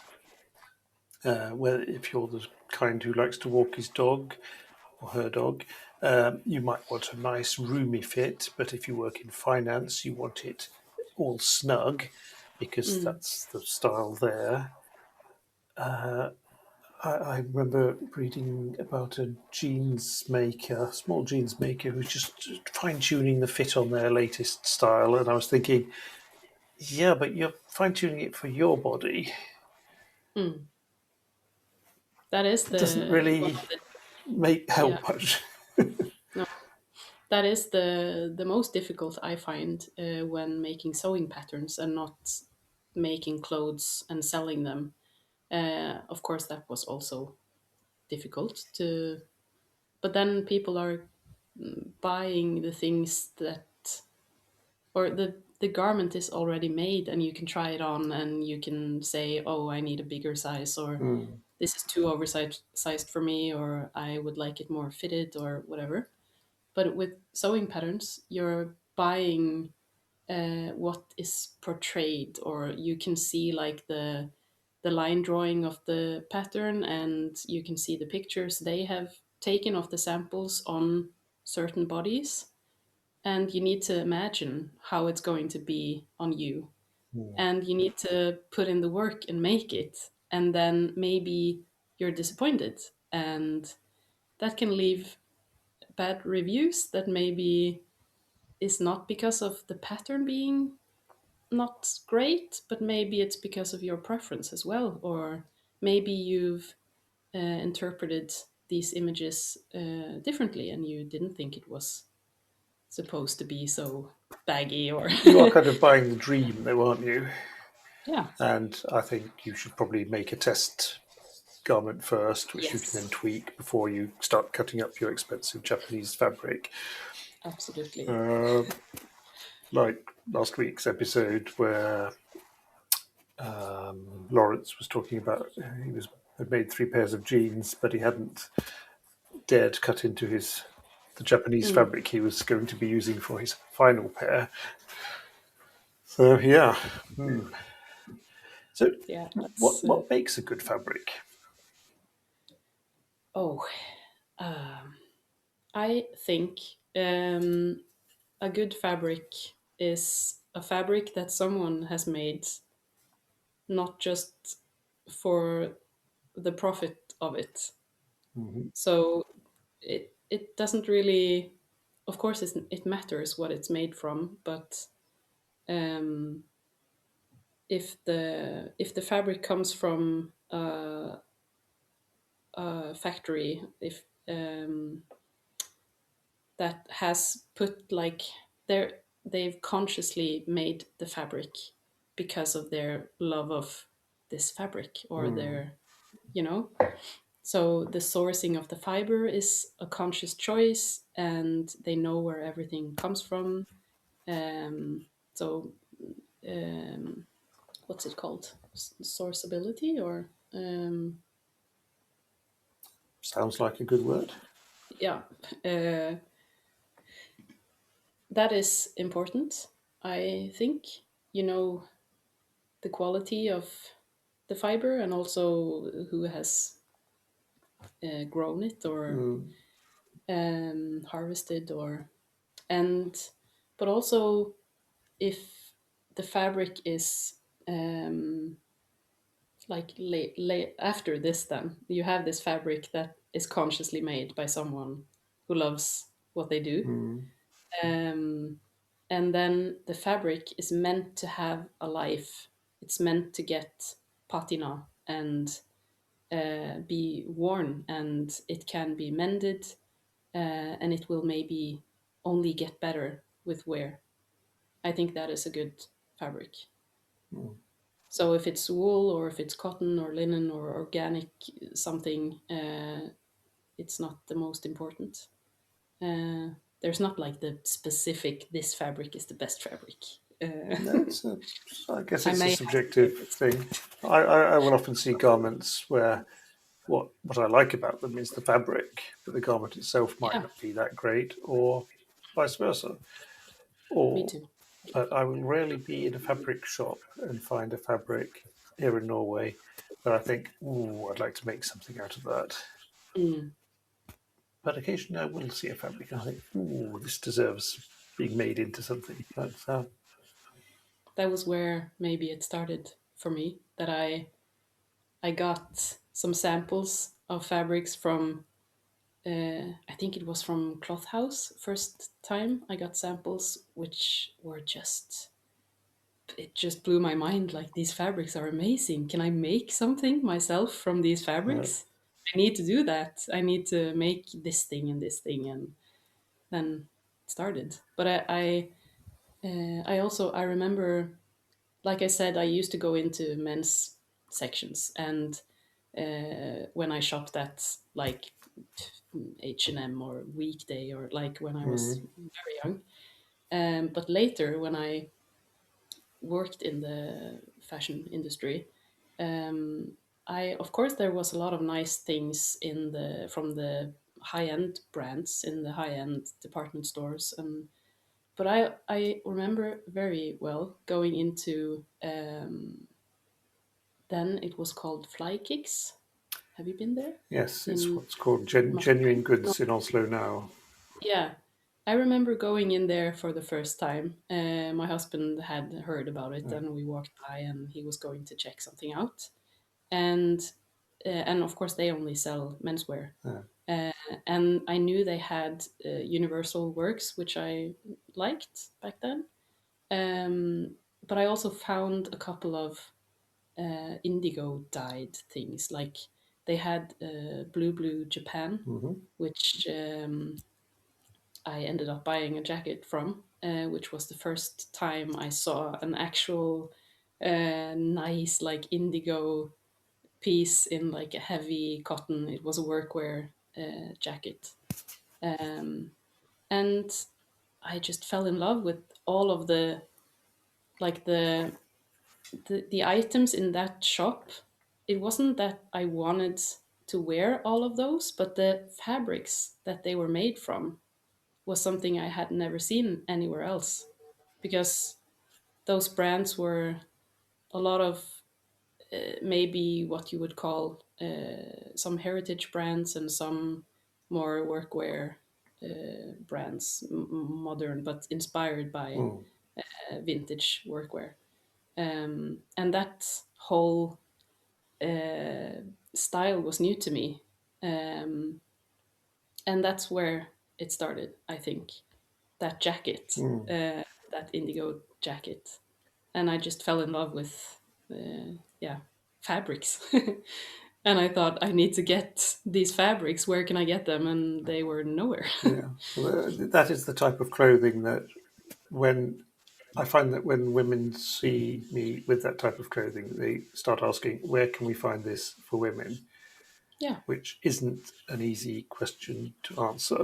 where if you're the kind who likes to walk his dog or her dog, you might want a nice roomy fit, but if you work in finance, you want it all snug because Mm, that's the style there. I remember reading about a jeans maker, small jeans maker, who's just fine tuning the fit on their latest style. And I was thinking, yeah, but you're fine tuning it for your body. mm. That is It doesn't the one really of the make yeah. help much. No, that is the most difficult I find when making sewing patterns and not making clothes and selling them. Of course, that was also difficult to, but then people are buying the things that, or the garment is already made and you can try it on and you can say, oh, I need a bigger size, or Mm, this is too oversized sized for me, or I would like it more fitted, or whatever. But with sewing patterns, you're buying what is portrayed, or you can see like the line drawing of the pattern, and you can see the pictures they have taken of the samples on certain bodies, and you need to imagine how it's going to be on you, mm, and you need to put in the work and make it, and then maybe you're disappointed, and that can leave bad reviews that maybe is not because of the pattern being not great, but maybe it's because of your preference as well, or maybe you've interpreted these images differently and you didn't think it was supposed to be so baggy, or you are kind of buying the dream, though, aren't you? yeah, And I think you should probably make a test garment first, which you can then yes, tweak before you start cutting up your expensive Japanese fabric. absolutely. Uh, like last week's episode where Lawrence was talking about he was had made 3 pairs of jeans, but he hadn't dared cut into his the Japanese Mm, fabric he was going to be using for his final pair. So yeah. So yeah, what that's what makes a good fabric? oh, I think a good fabric is a fabric that someone has made, not just for the profit of it. Mm-hmm. So it doesn't really, of course, it matters what it's made from, but um, if the fabric comes from a factory, if that has put like they've consciously made the fabric because of their love of this fabric, or Mm. their, you know, so the sourcing of the fiber is a conscious choice and they know where everything comes from. So what's it called, sourceability, or Sounds like a good word. yeah, uh, that is important, I think. You know, the quality of the fiber, and also who has grown it, or harvested, or, and but also if the fabric is like after this, then you have this fabric that is consciously made by someone who loves what they do. Mm. Um, and then the fabric is meant to have a life. It's meant to get patina and be worn, and it can be mended, and it will maybe only get better with wear. I think that is a good fabric. Mm. So if it's wool or if it's cotton or linen or organic something, it's not the most important. There's not like the specific this fabric is the best fabric. No, I guess I it's a may have subjective favorites. thing. I will often see garments where what I like about them is the fabric, but the garment itself might Yeah, not be that great, or vice versa. me Or too. but I will rarely be in a fabric shop and find a fabric here in Norway that I think, ooh, I'd like to make something out of that. Mm. But occasionally I will see a fabric and I think, ooh, this deserves being made into something. But That was where maybe it started for me. That I got some samples of fabrics from. I think it was from Cloth House. First time I got samples, which were just it just blew my mind. Like, these fabrics are amazing. Can I make something myself from these uh, fabrics? I need to do that. I need to make this thing, and then it started. But I also I remember, like I said, I used to go into men's sections, and when I shopped at like H&M or Weekday, or like when I was mm, very young. But later, when I worked in the fashion industry, um, I of course there was a lot of nice things in the from the high end brands in the high end department stores, and but I remember very well going into then it was called Fly Kicks. Have you been there yes, it's in what's called genuine Marseille? No. goods in Oslo now. Yeah, I remember going in there for the first time. My husband had heard about it, Yeah, and we walked by, and he was going to check something out. And and of course, they only sell menswear. yeah. Uh, and I knew they had Universal Works, which I liked back then. But I also found a couple of indigo dyed things. Like, they had Blue Japan, Mm-hmm. which I ended up buying a jacket from, which was the first time I saw an actual nice like indigo piece in like a heavy cotton. It was a workwear jacket, um, and I just fell in love with all of the like the items in that shop. It wasn't that I wanted to wear all of those, but the fabrics that they were made from was something I had never seen anywhere else, because those brands were a lot of maybe what you would call some heritage brands and some more workwear brands, modern but inspired by Mm. vintage workwear. And that whole style was new to me. Um, and that's where it started, I think. That jacket, Mm. that indigo jacket. And I just fell in love with, yeah, fabrics. And I thought, I need to get these fabrics. Where can I get them? And they were nowhere. Yeah, well, that is the type of clothing that when I find that when women see me with that type of clothing, they start asking, "Where can we find this for women?" Yeah, Which isn't an easy question to answer.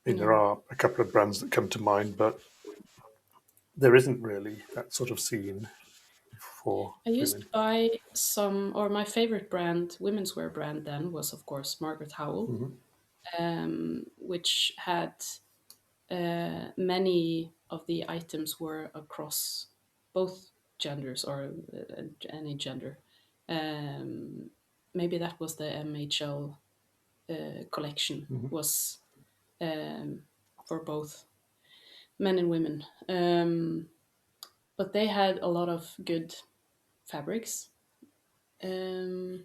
I mean, there no. are a couple of brands that come to mind, but there isn't really that sort of scene for I used to women. buy some, or my favorite brand, women's wear brand then, was of course Margaret Howell, Hmm. which had many of the items were across both genders, or any gender. Um, Maybe that was the MHL collection, Hmm. was for both men and women. But they had a lot of good fabrics. Um,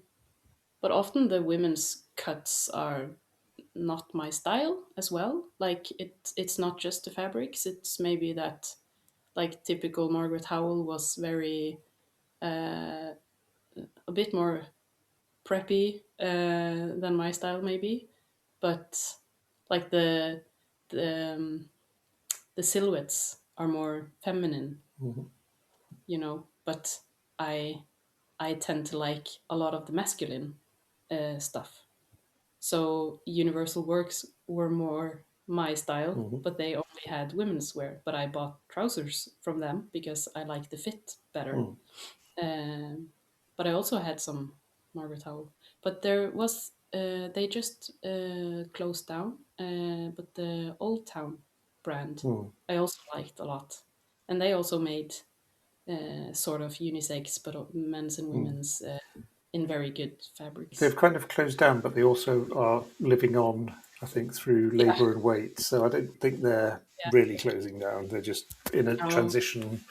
but often the women's cuts are not my style as well. Like it's not just the fabrics. It's maybe that like typical Margaret Howell was very a bit more preppy than my style maybe, but like the silhouettes are more feminine, Mhm. But I I tend to like a lot of the masculine stuff. So Universal Works were more my style, Mhm. but they only had women's wear. But I bought trousers from them because I like the fit better. Mm. Um, but I also had some Margaret Howell. But there was they just closed down. But the Old Town brand Mm. I also liked a lot, and they also made sort of unisex, but men's and Mm. women's in very good fabrics. They've kind of closed down, but they also are living on, I think, through Yeah, labour and weight. So I don't think they're yeah. really closing down. They're just in a No, transition.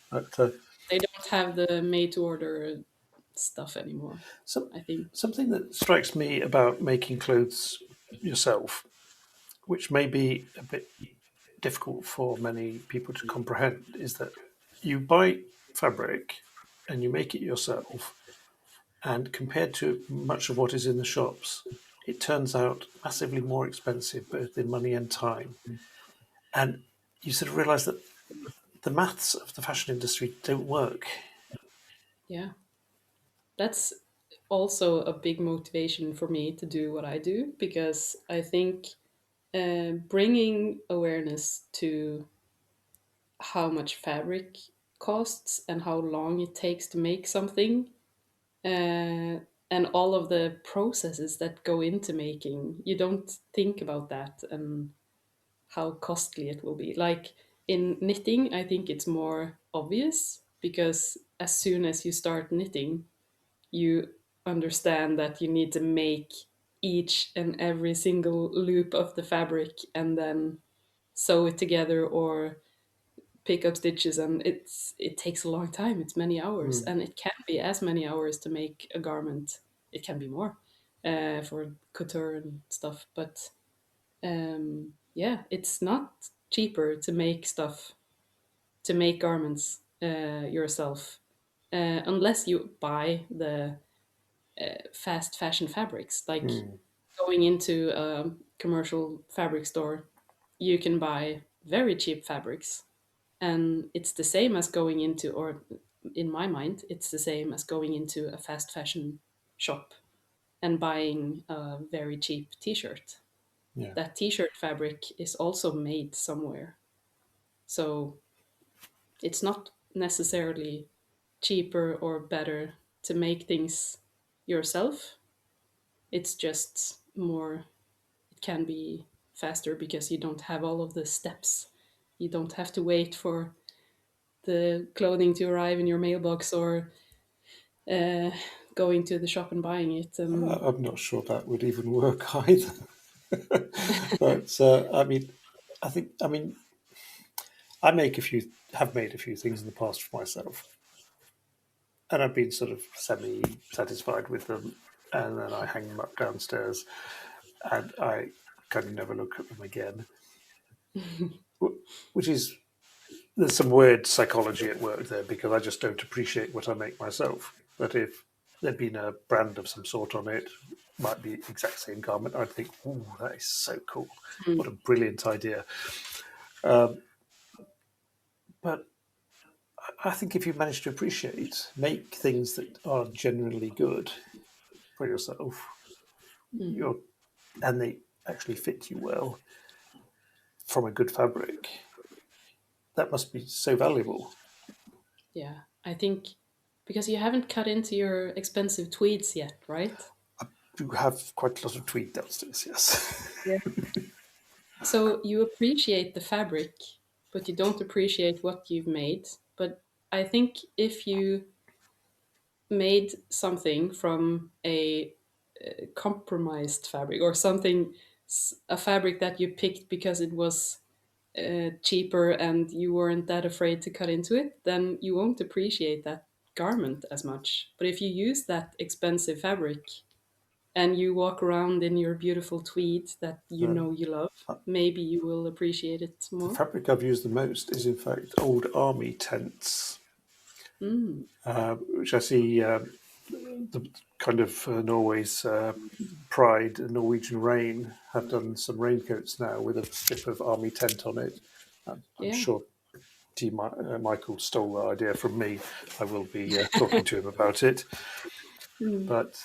But they don't have the made to order stuff anymore. some, I think. something that strikes me about making clothes yourself, which may be a bit difficult for many people to comprehend, is that you buy fabric and you make it yourself, and compared to much of what is in the shops, it turns out massively more expensive, both in money and time. And you sort of realise that the maths of the fashion industry don't work. Yeah, that's also a big motivation for me to do what I do because I think bringing awareness to how much fabric costs and how long it takes to make something, uh, and all of the processes that go into making, you don't think about that and how costly it will be. Like in knitting, I think it's more obvious because as soon as you start knitting, you understand that you need to make each and every single loop of the fabric and then sew it together or pick up stitches, and it takes a long time. It's many hours, Mm. and it can be as many hours to make a garment. It can be more for couture and stuff, but yeah, it's not cheaper to make stuff, to make garments yourself, unless you buy the fast fashion fabrics. Like Mm. going into a commercial fabric store, you can buy very cheap fabrics, and it's the same as going into, or in my mind, it's the same as going into a fast fashion shop and buying a very cheap T-shirt. Yeah. That T-shirt fabric is also made somewhere, so it's not necessarily cheaper or better to make things yourself. It's just more, it can be faster because you don't have all of the steps. You don't have to wait for the clothing to arrive in your mailbox or uh, going to the shop and buying it. I'm not sure that would even work either. But I think, I have made a few things in the past for myself, and I've been sort of semi satisfied with them. And then I hang them up downstairs, and I kind of never look at them again. Which is, there's some weird psychology at work there because I just don't appreciate what I make myself. But if there'd been a brand of some sort on it, might be exact same garment, I'd think, "Ooh, that is so cool! Mm, What a brilliant idea!" But I think if you manage to make things that are generally good for yourself, mm, you're and they actually fit you well from a good fabric, that must be so valuable. yeah, I think because you haven't cut into your expensive tweeds yet, right? You have quite a lot of tweed downstairs, yes. Yeah. So you appreciate the fabric, but you don't appreciate what you've made. But I think if you made something from a compromised fabric or something, a fabric that you picked because it was cheaper and you weren't that afraid to cut into it, then you won't appreciate that garment as much. But if you use that expensive fabric and you walk around in your beautiful tweed that you Uh, know you love, uh, maybe you will appreciate it the more. fabric I've used the most is, in fact, old army tents, Mm, which I see the kind of Norway's pride, Norwegian Rain, have done some raincoats now with a strip of army tent on it. I'm yeah. sure Michael stole the idea from me. I will be talking to him about it. Mm, But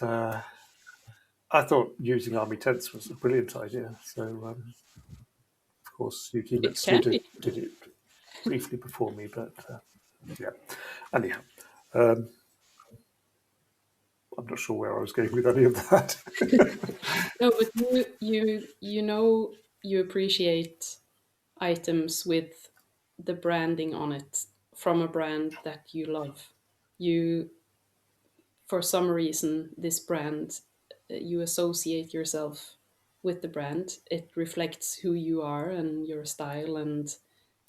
I thought using army tents was a brilliant idea. So, of course, Yuki it can Matsuda be. did it briefly before me, but yeah. Anyhow, um, I'm not sure where I was going with any of that. No, but you know you appreciate items with the branding on it from a brand that you love. You, for some reason, this brand, you associate yourself with the brand. It reflects who you are and your style, and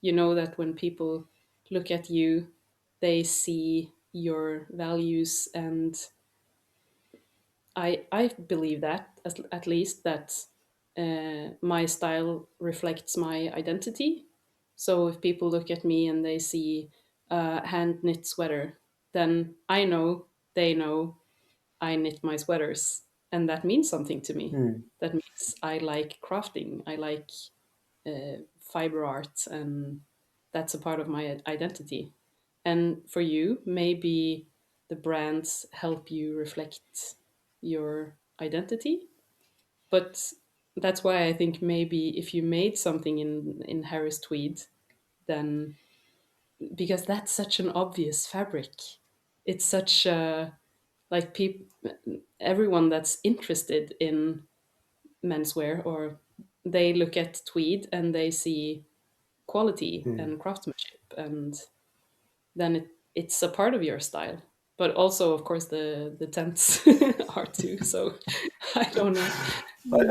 you know that when people look at you, they see your values. And I believe that at least that my style reflects my identity. So if people look at me and they see a hand knit sweater, then I know they know I knit my sweaters, and that means something to me. Hmm. That means I like crafting, I like fiber art, and that's a part of my identity. And for you, maybe the brands help you reflect your identity. But that's why I think maybe if you made something in Harris tweed, then because that's such an obvious fabric, it's such a like people, everyone that's interested in menswear, or they look at tweed and they see quality Hmm. and craftsmanship, and then it's a part of your style. But also, of course, the tents are too. So I don't know.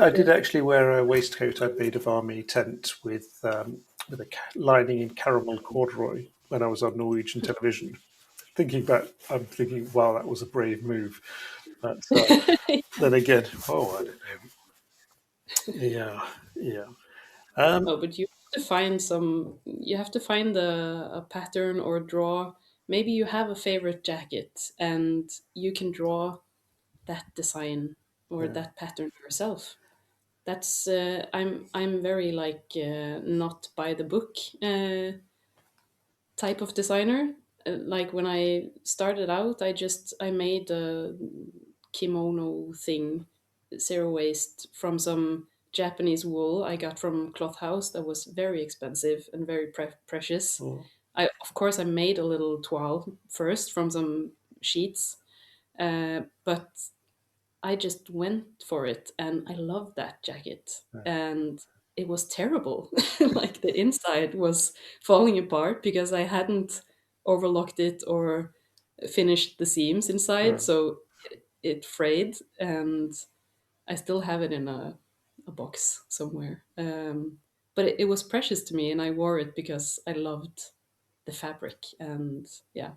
I did actually wear a waistcoat I'd made of army tent with a lining in caramel corduroy when I was on Norwegian television. Thinking back, I'm thinking, wow, that was a brave move. But then again, oh, I don't know. Yeah, yeah. Oh, Um, but you have to find some. You have to find a pattern or draw. Maybe you have a favorite jacket and you can draw that design or yeah. that pattern yourself. That's I'm very like not by the book type of designer. Like when I started out, I made a kimono thing, zero waste, from some Japanese wool I got from cloth house that was very expensive and very precious. Oh, Of course I made a little toile first from some sheets, but I just went for it and I loved that jacket. yeah, And it was terrible. Like the inside was falling apart because I hadn't overlocked it or finished the seams inside. yeah. So it frayed, and I still have it in a box somewhere. But it was precious to me and I wore it because I loved the fabric. And yeah,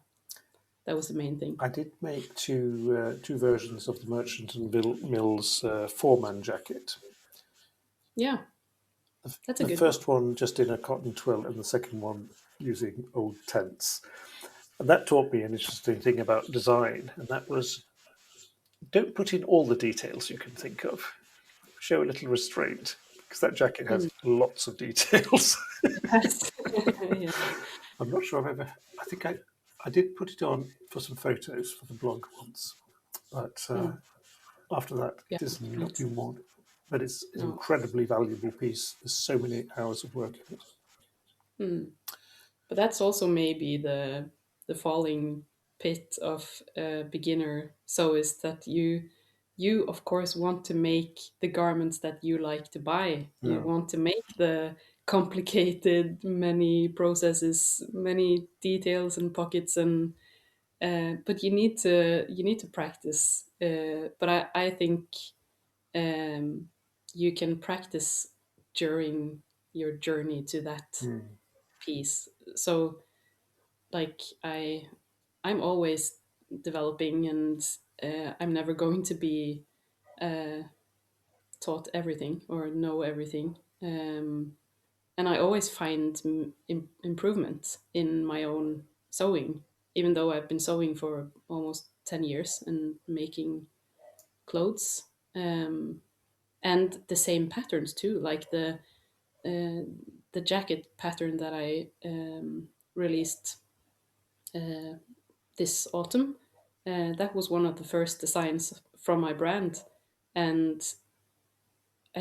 that was the main thing. I did make two versions of the Merchant and Mills four-man jacket. Yeah, that's a The good one. first one just in a cotton twill, and the second one using old tents. And that taught me an interesting thing about design, and that was don't put in all the details you can think of. Show a little restraint because that jacket has Mm. lots of details. Yes. Yeah. I'm not sure I've ever. I think I did put it on for some photos for the blog once, but Mm. after that, Yeah. it has not been worn. But it's an No. incredibly valuable piece. There's so many hours of work in it. Mm. But that's also maybe the falling pit of a beginner. So is that you of course want to make the garments that you like to buy. You Yeah, want to make the complicated, many processes, many details and pockets, and but you need to practice. But I think you can practice during your journey to that Mm. piece. So like I'm always developing, and I'm never going to be taught everything or know everything. And I always find improvement in my own sewing, even though I've been sewing for almost 10 years and making clothes. And the same patterns too, like uh, the jacket pattern that I released this autumn. That was one of the first designs from my brand, and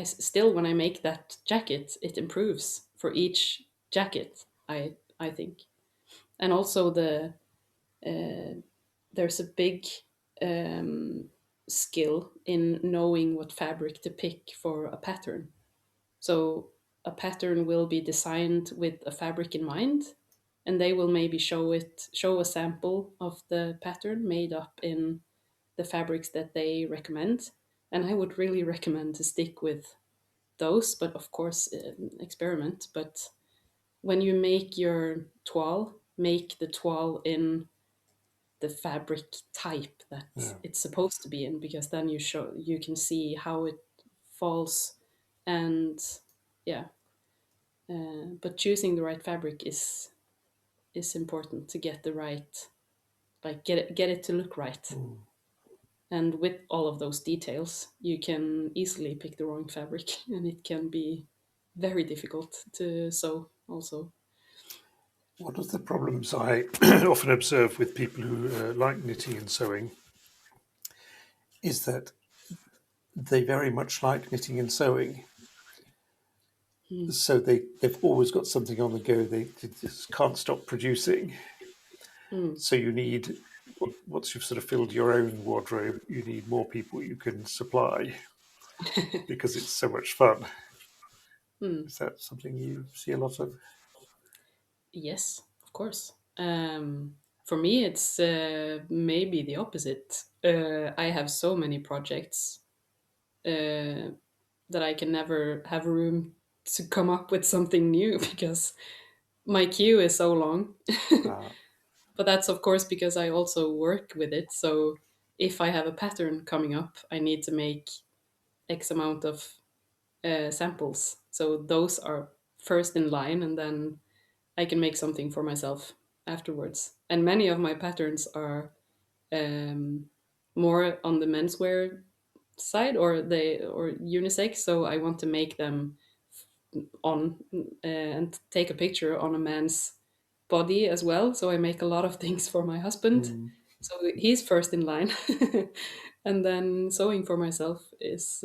still, when I make that jacket, it improves for each jacket. I think, and also there's a big um, skill in knowing what fabric to pick for a pattern. So a pattern will be designed with a fabric in mind, and they will maybe show a sample of the pattern made up in the fabrics that they recommend. And I would really recommend to stick with those, but of course, experiment. But when you make your toile, make the toile in the fabric type that Yeah. it's supposed to be in, because then you can see how it falls. And yeah, but choosing the right fabric is important to get the right, like get it to look right. Mm. And with all of those details, you can easily pick the wrong fabric, and it can be very difficult to sew also. One of the problems I often observe with people who like knitting and sewing is that they very much like knitting and sewing. Mm. So they've always got something on the go. They just can't stop producing. Mm. So you need, once you've sort of filled your own wardrobe, you need more people you can supply because it's so much fun. Mm. Is that something you see a lot of? Yes, of course. For me, it's maybe the opposite. I have so many projects uh, that I can never have room to come up with something new because my queue is so long. Uh, But that's of course because I also work with it. So if I have a pattern coming up, I need to make X amount of samples. So those are first in line, and then I can make something for myself afterwards. And many of my patterns are um, more on the menswear side, or unisex. So I want to make them on and take a picture on a man's body as well. So I make a lot of things for my husband. mm, So he's first in line, and then sewing for myself is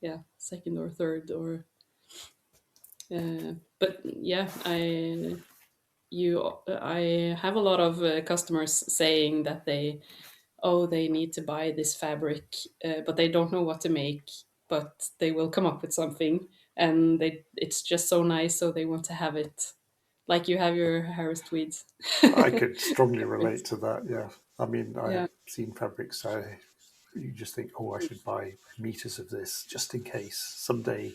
yeah, second or third. Or but yeah, I have a lot of customers saying that they need to buy this fabric, but they don't know what to make, but they will come up with something, and it's just so nice, so they want to have it, like you have your Harris tweeds. I could strongly Fabrics. relate to that. Yeah, I mean, I've Yeah, seen fabrics. You just think, oh, I should buy meters of this just in case someday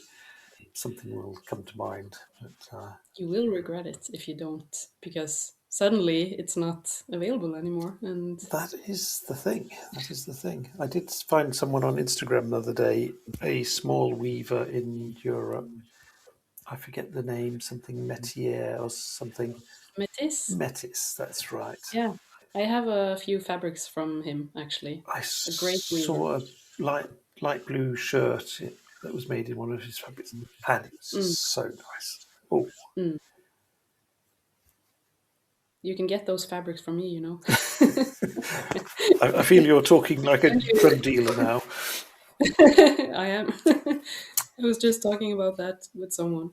something will come to mind. But you will regret it if you don't, because suddenly it's not available anymore. And that is the thing. That is the thing. I did find someone on Instagram the other day, a small weaver in Europe. I forget the name, something Metier or something. Métis, Metis, that's right. yeah, I have a few fabrics from him actually. I A great weaver. saw a light light blue shirt that was made in one of his fabrics, and it was Mm, just so nice. Oh, mm. You can get those fabrics from me, you know. I feel you're talking like a Send drug you- dealer now. I am. I was just talking about that with someone,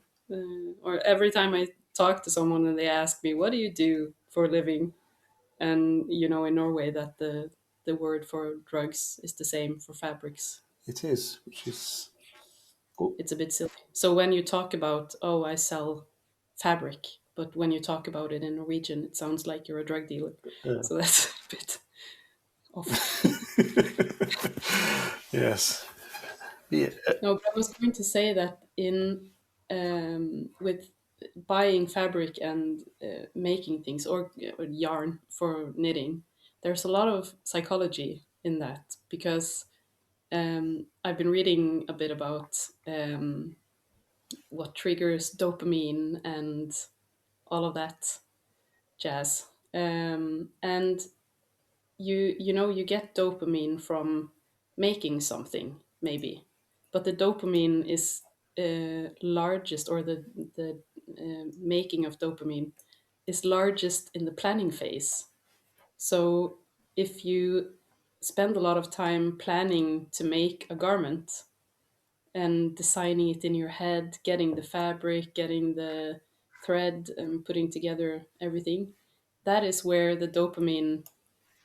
or every time I talk to someone and they ask me, "What do you do for a living?" And you know, in Norway, that the word for drugs is the same for fabrics. It is, which is oh, It's a bit silly. So when you talk about, "Oh, I sell fabric," but when you talk about it in Norwegian, it sounds like you're a drug dealer. yeah. So that's a bit off. Yes. Yeah. No, but I was going to say that in with buying fabric and making things, or yarn for knitting, there's a lot of psychology in that, because I've been reading a bit about what triggers dopamine and all of that jazz. And you get dopamine from making something, maybe, but the dopamine is largest, or the making of dopamine is largest in the planning phase. So if you spend a lot of time planning to make a garment and designing it in your head, getting the fabric, getting the thread, and putting together everything, that is where the dopamine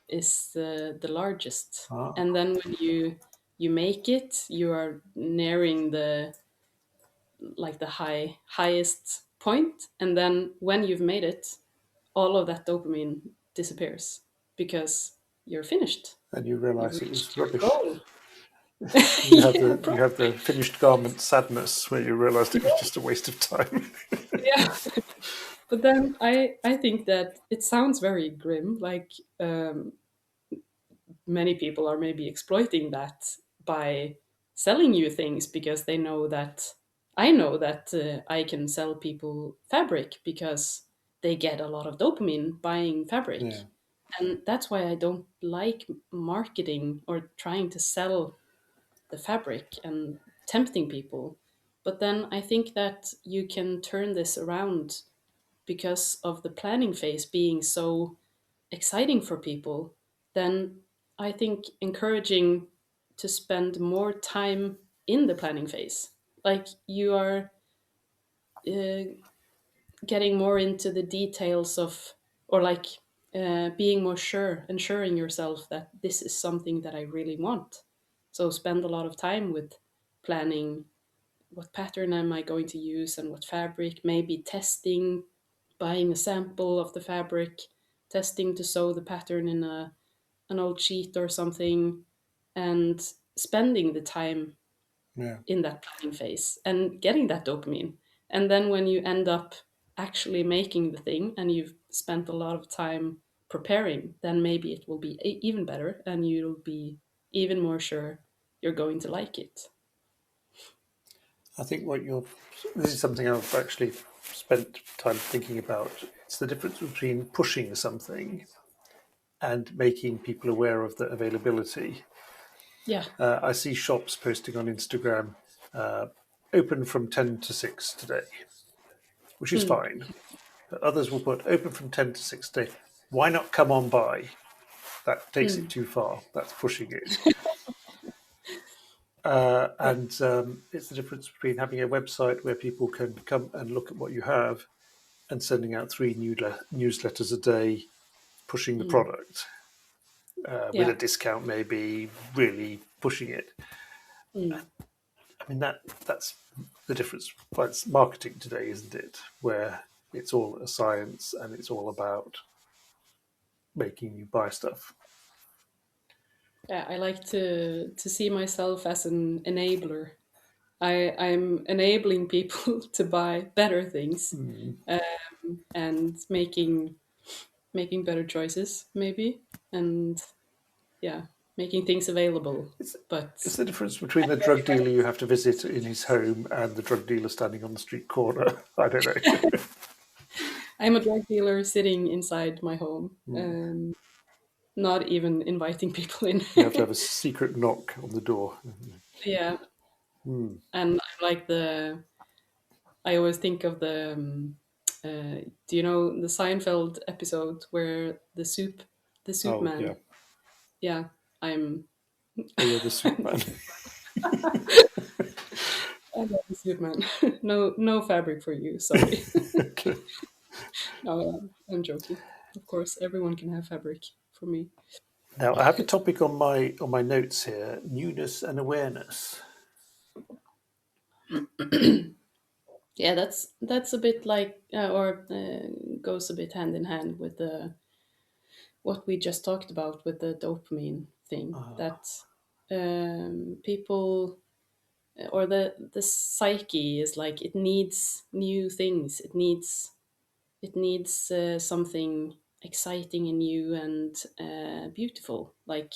is the largest. Ah, And then when you make it, you are nearing the, like, the highest point, and then when you've made it, all of that dopamine disappears, because you're finished. and you You've realise it was reached your rubbish. goal. You Yeah, have the finished garment sadness where you realised it was just a waste of time. yeah. But then I think that it sounds very grim, like, many people are maybe exploiting that by selling you things, because they know that, I know that I can sell people fabric because they get a lot of dopamine buying fabric. Yeah, And that's why I don't like marketing or trying to sell the fabric and tempting people. But then I think that you can turn this around, because of the planning phase being so exciting for people. Then I think encouraging to spend more time in the planning phase, like you are uh, getting more into the details of, or like being more sure, ensuring yourself that this is something that I really want. So spend a lot of time with planning, what pattern am I going to use and what fabric, maybe testing, buying a sample of the fabric, testing to sew the pattern in an old sheet or something, and spending the time yeah. in that planning phase and getting that dopamine. And then when you end up actually making the thing and you've spent a lot of time preparing, then maybe it will be even better, and you'll be even more sure you're going to like it. I think this is something I've actually spent time thinking about. It's the difference between pushing something and making people aware of the availability. Yeah. I see shops posting on Instagram, uh, open from 10 to 6 today, which is Mm. fine. But others will put open from 10 to 6 today. Why not come on by? That takes it Mm. too far. That's pushing it. Yeah. And it's the difference between having a website where people can come and look at what you have and sending out three newsletters a day, pushing the Mm. product with Yeah. a discount, maybe really pushing it. Mm. I mean that's the difference. Well, it's marketing today, isn't it? Where it's all a science and it's all about making you buy stuff. Yeah, I like to see myself as an enabler. I'm enabling people to buy better things, Mm. and making better choices, maybe, and yeah, making things available. It's But it's the difference between the drug dealer you have to visit in his home and the drug dealer standing on the street corner. I don't know. I'm a drug dealer sitting inside my home, Mm. not even inviting people in. You have to have a secret knock on the door. Yeah, Mm. and I like I always think of do you know the Seinfeld episode where the soup Oh yeah. man? Yeah, I'm. Oh, you're the soup man. I love the soup man. No, no fabric for you. Sorry. Okay. No, I'm joking. Of course, everyone can have fabric for me. Now I have a topic on my notes here: newness and awareness. Yeah, that's a bit like, or goes a bit hand in hand with the what we just talked about with the dopamine thing. Uh, That people or the psyche is like it needs new things. It needs something exciting and new and beautiful. Like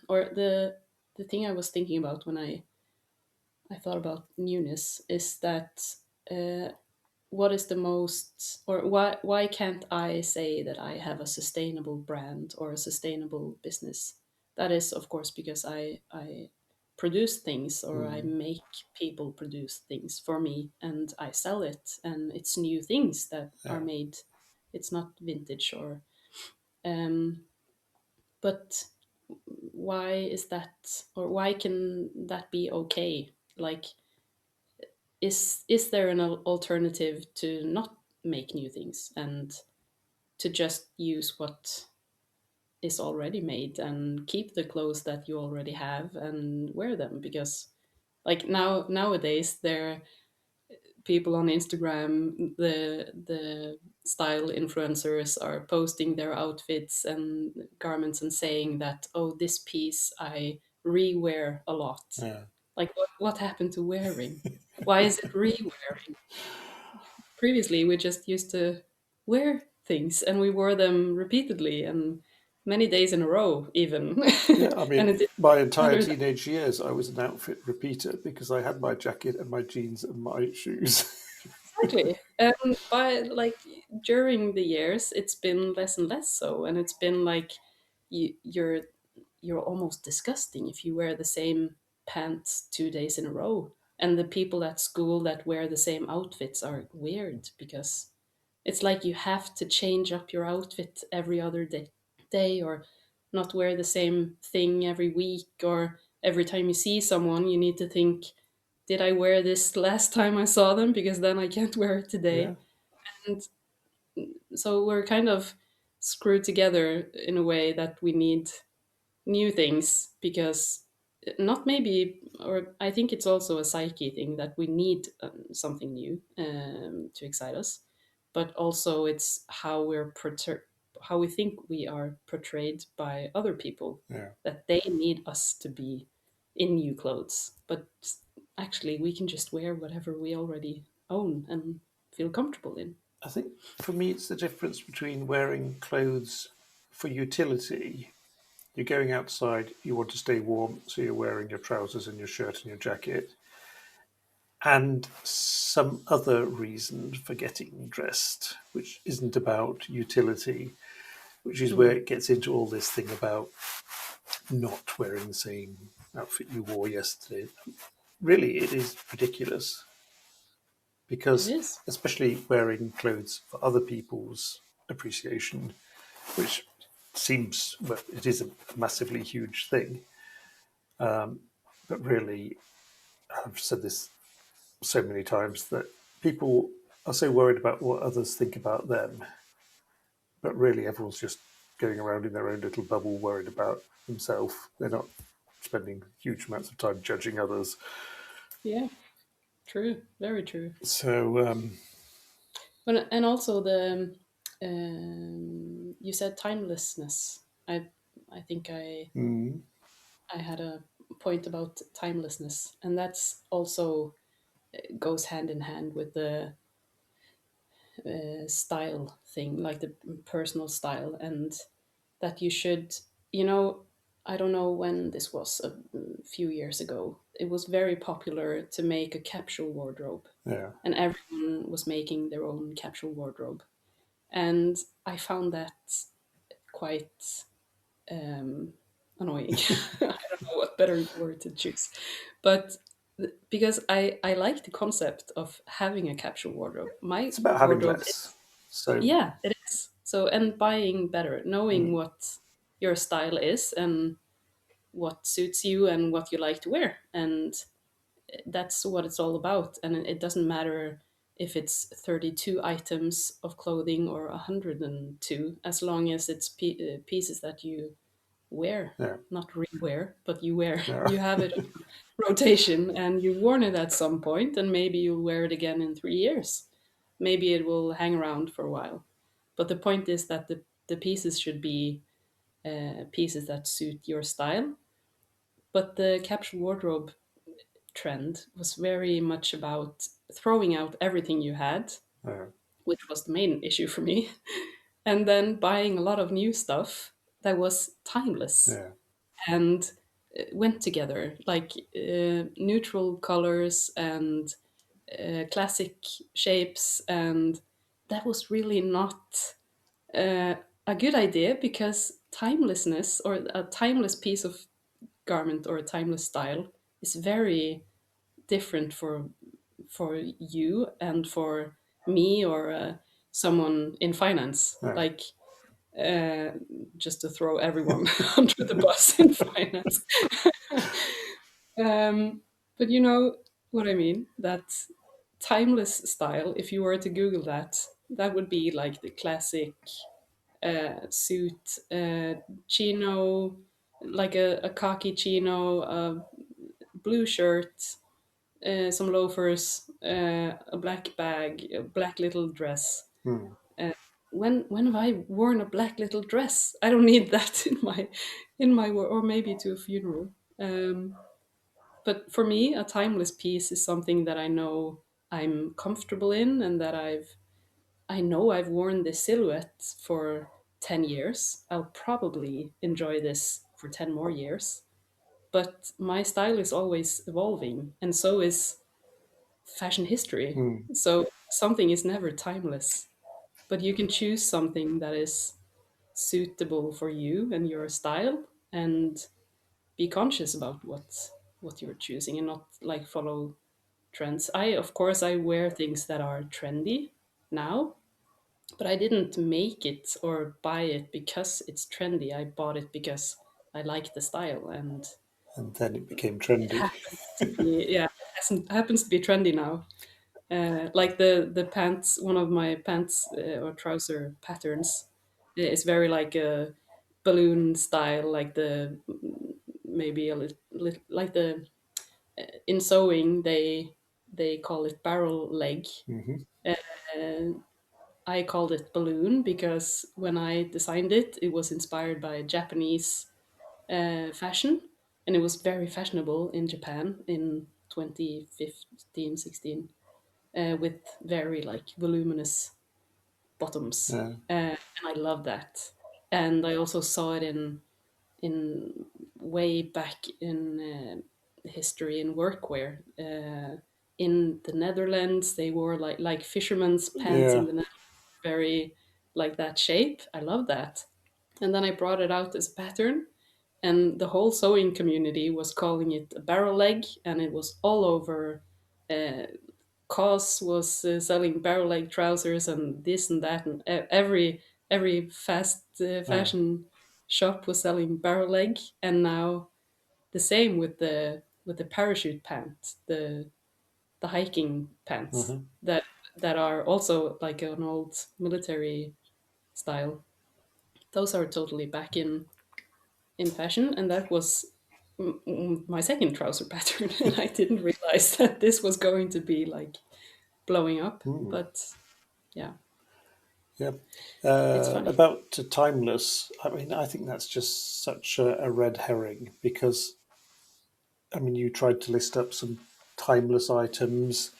or the thing I was thinking about when I thought about newness is that what is the most, or why can't I say that I have a sustainable brand or a sustainable business? That is, of course, because I produce things, or I Mm, make people produce things for me, and I sell it, and it's new things that are yeah. made. It's not vintage or um, but why is that, or why can that be okay? Like, is there an alternative to not make new things and to just use what is already made and keep the clothes that you already have and wear them? Because like nowadays there are people on Instagram, the style influencers are posting their outfits and garments and saying that, oh, this piece I rewear a lot. Yeah. Like, what happened to wearing? Why is it rewearing? Previously we just used to wear things, and we wore them repeatedly and many days in a row even. Yeah, I And mean, it didn't my entire matter that. teenage years, I was an outfit repeater because I had my jacket and my jeans and my shoes. Exactly. And by like during the years it's been less and less so, and it's been like you're almost disgusting if you wear the same pants 2 days in a row. And the people at school that wear the same outfits are weird, because it's like you have to change up your outfit every other day, or not wear the same thing every week, or every time you see someone you need to think, did I wear this last time I saw them, because then I can't wear it Yeah, today. And so we're kind of screwed together in a way that we need new things, because not maybe, or I think it's also a psyche thing that we need something new to excite us, but also it's how we think we are portrayed by other people, yeah. that they need us to be in new clothes, but actually we can just wear whatever we already own and feel comfortable in. I think for me, it's the difference between wearing clothes for utility. You're going outside, you want to stay warm, so you're wearing your trousers and your shirt and your jacket, and some other reason for getting dressed, which isn't about utility, which is where Mm. it gets into all this thing about not wearing the same outfit you wore yesterday. Really, it is ridiculous It because, is. especially wearing clothes for other people's appreciation, which seems, well, it is a massively huge thing. But really, I've said this so many times that people are so worried about what others think about them, but really everyone's just going around in their own little bubble worried about themselves. They're not spending huge amounts of time judging others. Yeah, true, very true. So, And also the you said timelessness. I think I had a point about timelessness, and that's also goes hand in hand with the style thing, like the personal style, and that you should, you know, I don't know when this was, a few years ago. It was very popular to make a capsule wardrobe, yeah, and everyone was making their own capsule wardrobe. And I found that quite um, annoying. I don't know what better word to choose, but because I like the concept of having a capsule wardrobe. My it's about having wardrobe less. is, So, yeah, it is. So, and buying better, knowing what your style is and what suits you and what you like to wear, and that's what it's all about. And it doesn't matter if it's 32 items of clothing or 102, as long as it's pieces that you wear, yeah, not rewear, but you wear. yeah. You have it on rotation and you've worn it at some point, and maybe you'll wear it again in 3 years. Maybe it will hang around for a while. But the point is that the pieces should be pieces that suit your style, But the capsule wardrobe trend was very much about throwing out everything you had, Yeah. which was the main issue for me, and then buying a lot of new stuff that was timeless Yeah. and went together, like neutral colors and classic shapes. And that was really not a good idea, because timelessness, or a timeless piece of garment or a timeless style, is very different for you and for me, or someone in finance. Yeah. Like, uh, just to throw everyone under the bus in finance. But you know what I mean? That timeless style, if you were to Google that, that would be like the classic suit, chino, like a khaki chino, a blue shirt, some loafers, a black bag, a black little dress. Hmm. Uh, when have I worn a black little dress? I don't need that or maybe to a funeral. But for me, a timeless piece is something that I know I'm comfortable in, and that I know I've worn this silhouette for 10 years. I'll probably enjoy this for 10 more years. But my style is always evolving, and so is fashion history. Hmm. So something is never timeless, but you can choose something that is suitable for you and your style, and be conscious about what you're choosing, and not like follow trends. Of course, I wear things that are trendy now, but I didn't make it or buy it because it's trendy. I bought it because I like the style, and And then it became it trendy. happens to be, yeah, it happens to be trendy now. Like the pants, one of my pants or trouser patterns is very like a balloon style, like the maybe a little like the in sewing they call it barrel leg. Hmm. Uh, I called it balloon because when I designed it, it was inspired by Japanese fashion, and it was very fashionable in Japan in 2015, 16, with very like voluminous bottoms, Yeah. and I love that. And I also saw it in way back in history in workwear. In the Netherlands, they wore like fishermen's pants in Yeah. the Netherlands, very like that shape. I love that. And then I brought it out as a pattern, and the whole sewing community was calling it a barrel leg, and it was all over. COS was selling barrel leg trousers and this and that, and every fast Yeah. fashion shop was selling barrel leg. And now the same with the parachute pant, the hiking pants Hmm. that are also like an old military style. Those are totally back in fashion, and that was my second trouser pattern, and I didn't realize that this was going to be like blowing up. Hmm. But yeah, Yeah. it's funny. About timeless, I mean, I think that's just such a red herring because, I mean, you tried to list up some timeless items.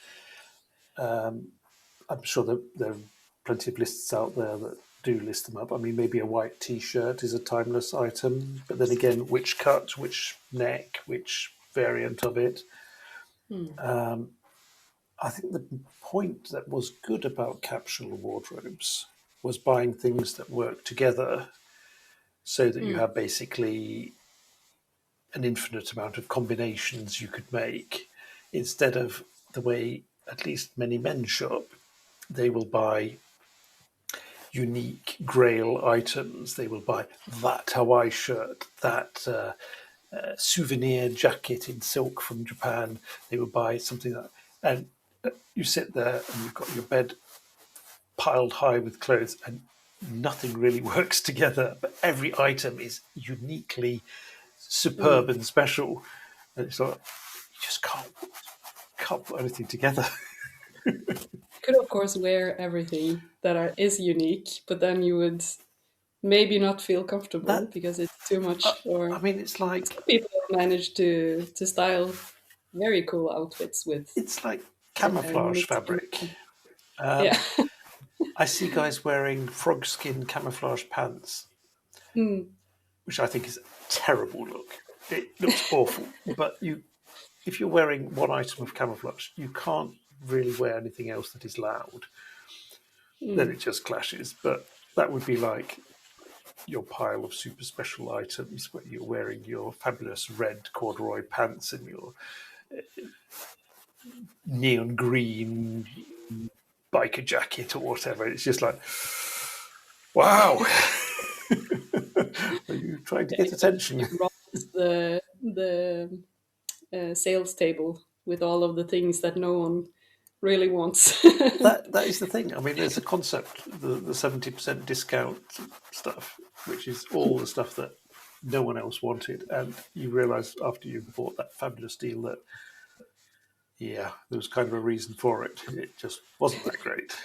I'm sure that there are plenty of lists out there that do list them up. I mean, maybe a white T-shirt is a timeless item, but then again, which cut, which neck, which variant of it. Hmm. I think the point that was good about capsule wardrobes was buying things that work together so that you Hmm. have basically an infinite amount of combinations you could make instead of the way at least many men shop. They will buy unique grail items. They will buy that Hawaii shirt, that souvenir jacket in silk from Japan. They will buy something that, and you sit there and you've got your bed piled high with clothes and nothing really works together, but every item is uniquely superb Hmm. and special. And it's like, you just can't put anything together. Could of course wear everything that is unique, but then you would maybe not feel comfortable That because it's too uh, much. Or I mean, it's like some people manage to style very cool outfits with it's like camouflage mixing. fabric. Yeah. I see guys wearing frog skin camouflage pants, Mm, which I think is a terrible look. It looks awful, but if you're wearing one item of camouflage, you can't really wear anything else that is loud. Then mm. it just clashes. But that would be like your pile of super special items where you're wearing your fabulous red corduroy pants and your neon green biker jacket or whatever. It's just like, wow, are you trying to Yeah, get you attention? rob the sales table with all of the things that no one really wants. That is the thing. I mean, there's a concept, the 70% discount stuff, which is all the stuff that no one else wanted, and you realise after you've bought that fabulous deal that yeah, there was kind of a reason for it. It just wasn't that great.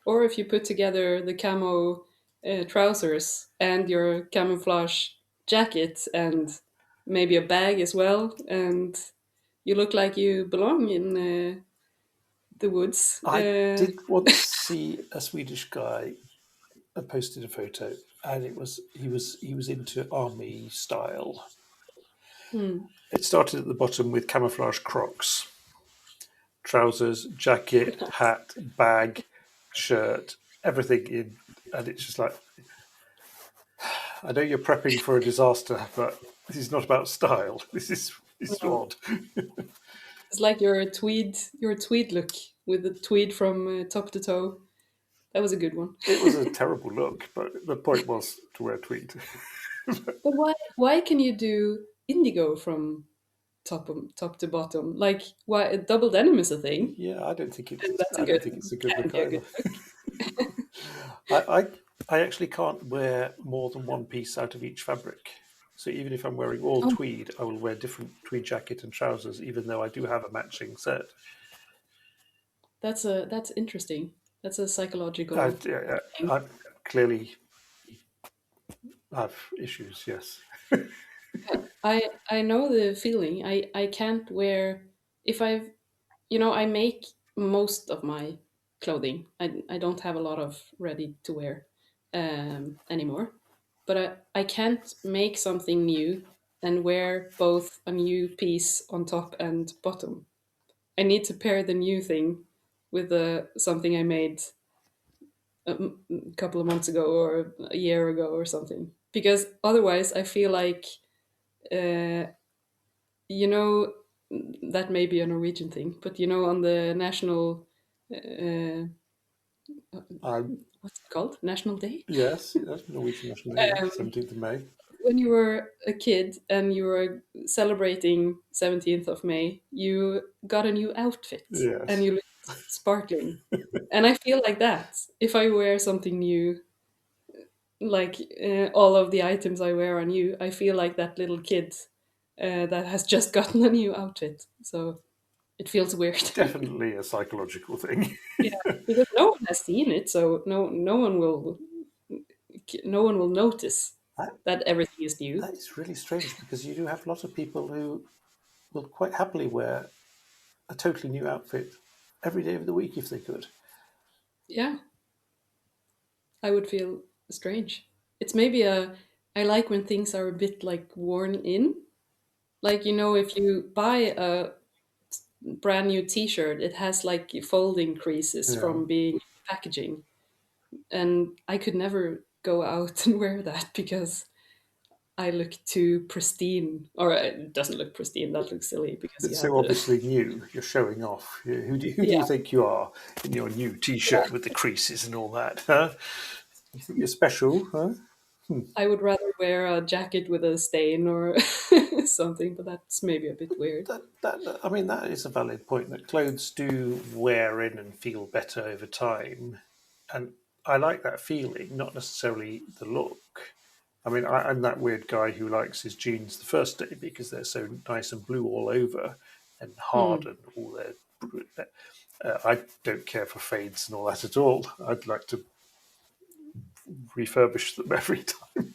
Or if you put together the camo trousers and your camouflage jacket and maybe a bag as well, and you look like you belong in the woods. I did once see a Swedish guy posted a photo, and he was into army style. Hmm. It started at the bottom with camouflage Crocs, trousers, jacket, hat, bag, shirt, everything in, and it's just like I know you're prepping for a disaster, but this is not about style. This is No. odd. It's like your tweed look with the tweed from top to toe. That was a good one. It was a terrible look, but the point was to wear tweed. But why can you do indigo from top to bottom? Like why double denim is a thing, Yeah, I don't think and it's. that's a I good don't think it's a good can look be a good either. look. I, I, I actually can't wear more than one piece out of each fabric. So even if I'm wearing all Oh, tweed, I will wear different tweed jacket and trousers, even though I do have a matching set. that's interesting. That's a I, psychological I, thing. I clearly have issues. Yes. I know the feeling. I can't wear if I've I make most of my clothing. I don't have a lot of ready to wear anymore. But I can't make something new and wear both a new piece on top and bottom. I need to pair the new thing with something I made a couple of months ago or a year ago or something. Because otherwise, I feel like uh, you know that may be a Norwegian thing, but on the national uh, I'm what's it called? National Day. yes. Yes. Norwegian National Day. Yeah, Um, 17th of May. when you were a kid and you were celebrating 17th of May, you got a new outfit and Yes. you looked sparkling. And I feel like that. If I wear something new, like all of the items I wear are new, I feel like that little kid that has just gotten a new outfit. So it feels weird. Definitely a psychological thing. Yeah, because no one has seen it, so no one will notice that, that everything is new. that is really strange because you do have a lot of people who will quite happily wear a totally new outfit every day of the week if they could. Yeah, I would feel strange. It's maybe a I like when things are a bit like worn in. Like if you buy a brand new T-shirt, it has like folding creases Yeah, from being packaging, and I could never go out and wear that because I look too pristine, or it doesn't look pristine. That looks silly because you it's have so the obviously new. You're showing off. Who do yeah. you think you are in your new T-shirt with the creases and all that? Huh? You think you're special? Huh? I would rather wear a jacket with a stain or something, but that's maybe a bit weird. I mean, that is a valid point. That clothes do wear in and feel better over time, and I like that feeling, not necessarily the look. I mean, I'm that weird guy who likes his jeans the first day because they're so nice and blue all over and hard Hmm. and all their. I don't care for fades and all that at all. I'd like to refurbish them every time.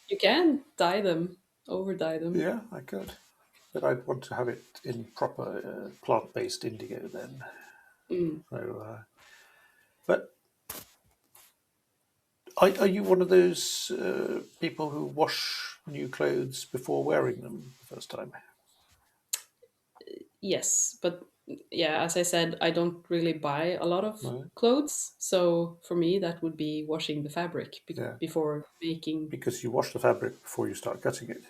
You can dye them, over dye them. Yeah, I could. But I'd want to have it in proper plant-based indigo then. Mm. So, but are you one of those people who wash new clothes before wearing them the first time? Yes, but yeah, as I said, I don't really buy a lot of No? clothes. So for me, that would be washing the fabric Yeah, before making. because you wash the fabric before you start cutting it.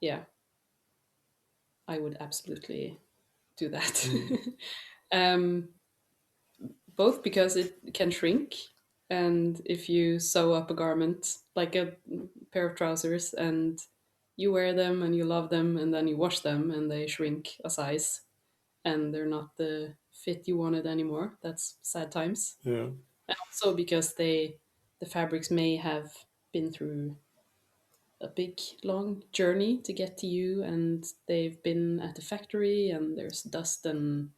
Yeah, I would absolutely do that. Mm. um, both because it can shrink, and if you sew up a garment, like a pair of trousers, and you wear them and you love them, and then you wash them and they shrink a size, and they're not the fit you wanted anymore. That's sad times. Yeah, And also because the fabrics may have been through a big long journey to get to you, and they've been at the factory and there's dust, and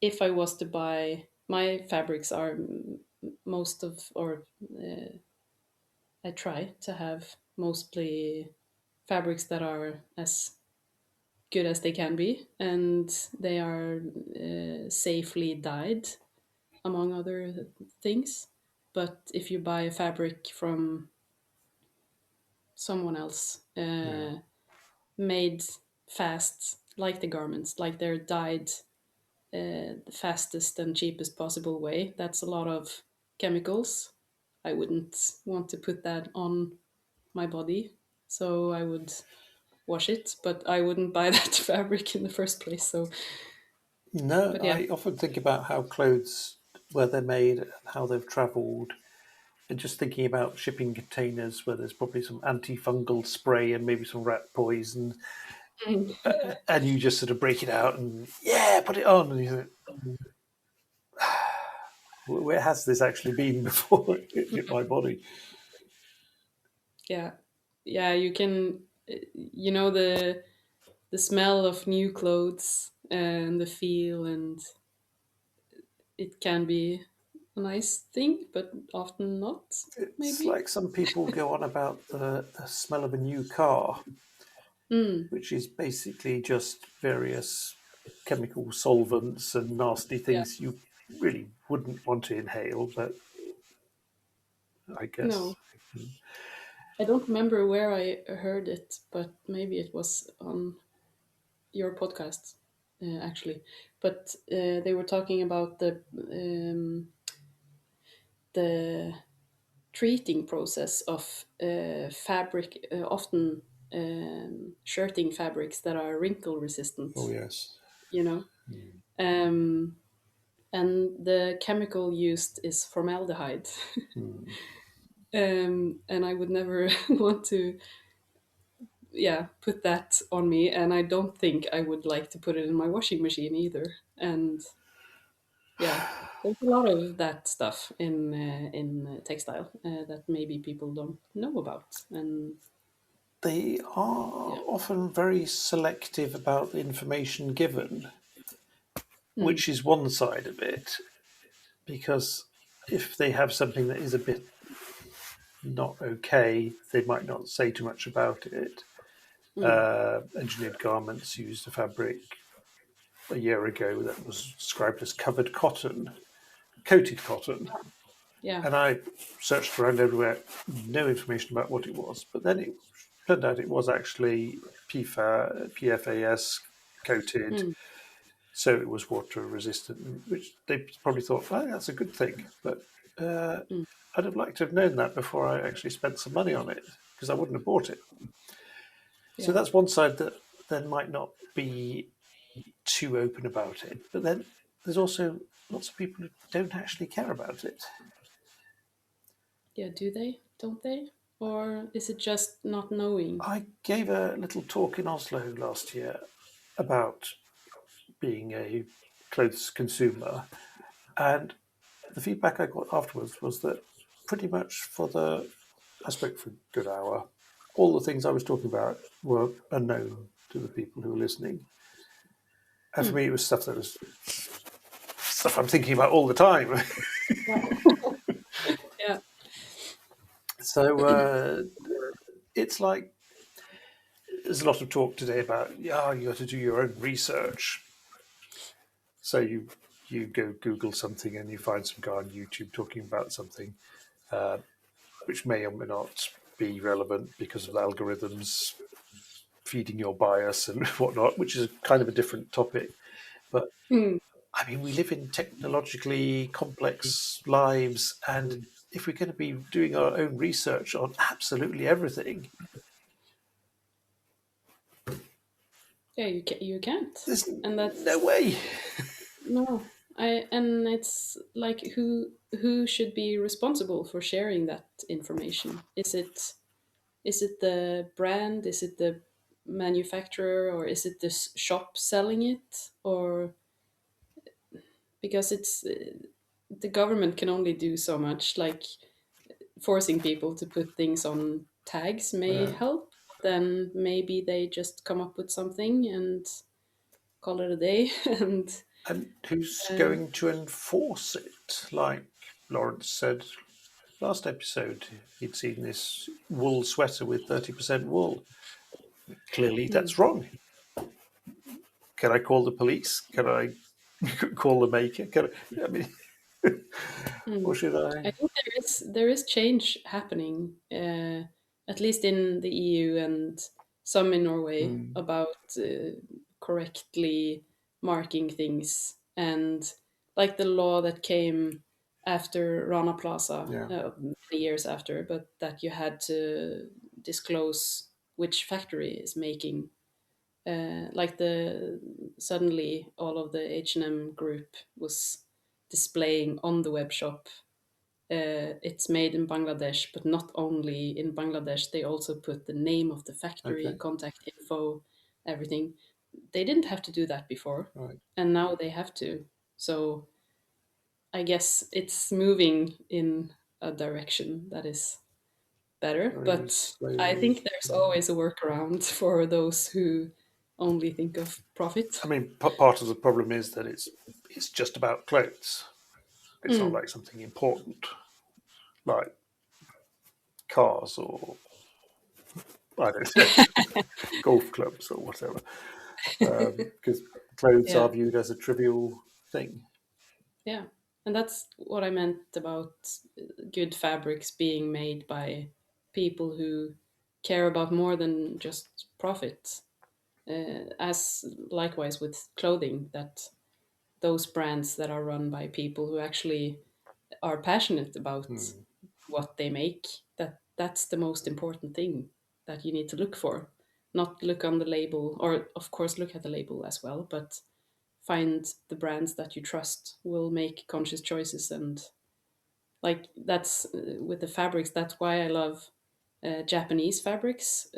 if I was to buy, my fabrics are most of, or I try to have mostly fabrics that are as good as they can be, and they are safely dyed, among other things. But if you buy a fabric from someone else, yeah. made fast, like the garments, like they're dyed the fastest and cheapest possible way, that's a lot of chemicals. I wouldn't want to put that on my body, so I would wash it, but I wouldn't buy that fabric in the first place. So, No, but yeah. I often think about how clothes, where they're made, and how they've travelled, and just thinking about shipping containers where there's probably some antifungal spray and maybe some rat poison, and you just sort of break it out and yeah, put it on, and you think, where has this actually been before it hit my body? Yeah, yeah, you can, the smell of new clothes and the feel, and it can be a nice thing, but often not, It's maybe. like some people go on about the smell of a new car, Mm, which is basically just various chemical solvents and nasty yeah. things you really wouldn't want to inhale, but I guess. No, I don't remember where I heard it, but maybe it was on your podcast, actually. But they were talking about the treating process of fabric, often shirting fabrics that are wrinkle Oh resistant, yes. you know. Um, and the chemical used is formaldehyde. Mm. And I would never want to, yeah, put that on me, and I don't think I would like to put it in my washing machine either. And yeah, there's a lot of that stuff in textile that maybe people don't know about, and They are yeah. often very selective about the information given, Mm, which is one side of it, because if they have something that is a bit not okay, they might not say too much about it. mm, Engineered garments used a fabric a year ago that was described as covered cotton, coated cotton. yeah. And I searched around everywhere, no information about what it was. But then it turned out it was actually PFAS coated, Mm, so it was water resistant, which they probably thought, oh, that's a good thing. But uh, mm, I'd have liked to have known that before I actually spent some money on it, because I wouldn't have bought it. So yeah. that's one side that then might not be too open about it. But then there's also lots of people who don't actually care about it. Yeah, do they? Don't they? Or is it just not knowing? I gave a little talk in Oslo last year about being a clothes consumer, and the feedback I got afterwards was that pretty much I spoke for a good hour. All the things I was talking about were unknown to the people who were listening. And for Hmm. me, it was stuff I'm thinking about all the time. Yeah. So it's like there's a lot of talk today about yeah, you got to do your own research. So you go Google something and you find some guy on YouTube talking about something, which may or may not be relevant because of the algorithms feeding your bias and whatnot, which is kind of a different topic. But Mm. I mean, we live in technologically complex lives, and if we're going to be doing our own research on absolutely everything, Yeah, you can't, there's and no that's way. no. And it's like who should be responsible for sharing that information? Is it the brand? Is it the manufacturer? Or is it the shop selling it? Or because it's the government can only do so much. Like forcing people to put things on tags may Yeah. help. Then maybe they just come up with something and call it a day. And And who's um, going to enforce it? Like Lawrence said last episode, he'd seen this wool sweater with 30% wool. Clearly, mm, that's wrong. Can I call the police? Can I call the maker? I mean, or mm. should I I? think there is change happening, at least in the EU and some in Norway, Mm, about correctly marking things, and like the law that came after Rana Plaza, yeah. many years after, but that you had to disclose which factory is making. Like the suddenly all of the H&M group was displaying on the web shop, it's made in Bangladesh, but not only in Bangladesh, they also put the name of the factory, Okay. contact info, everything. They didn't have to do that before, Right. and now they have to. So I guess it's moving in a direction that is better, Very but I slowly. think there's Mm. always a workaround for those who only think of I profit. mean, part of the problem is that it's just about clothes. It's not Mm. like something important like cars or I don't know golf clubs or whatever, because clothes are Yeah. viewed as a trivial thing. Yeah, and that's what I meant about good fabrics being made by people who care about more than just profit. As likewise with clothing, that those brands that are run by people who actually are passionate about Hmm. what they make, that's the most important thing that you need to look for. Not look on the label, or of course look at the label as well, but find the brands that you trust will make conscious choices. And like that's with the fabrics, that's why I love Japanese fabrics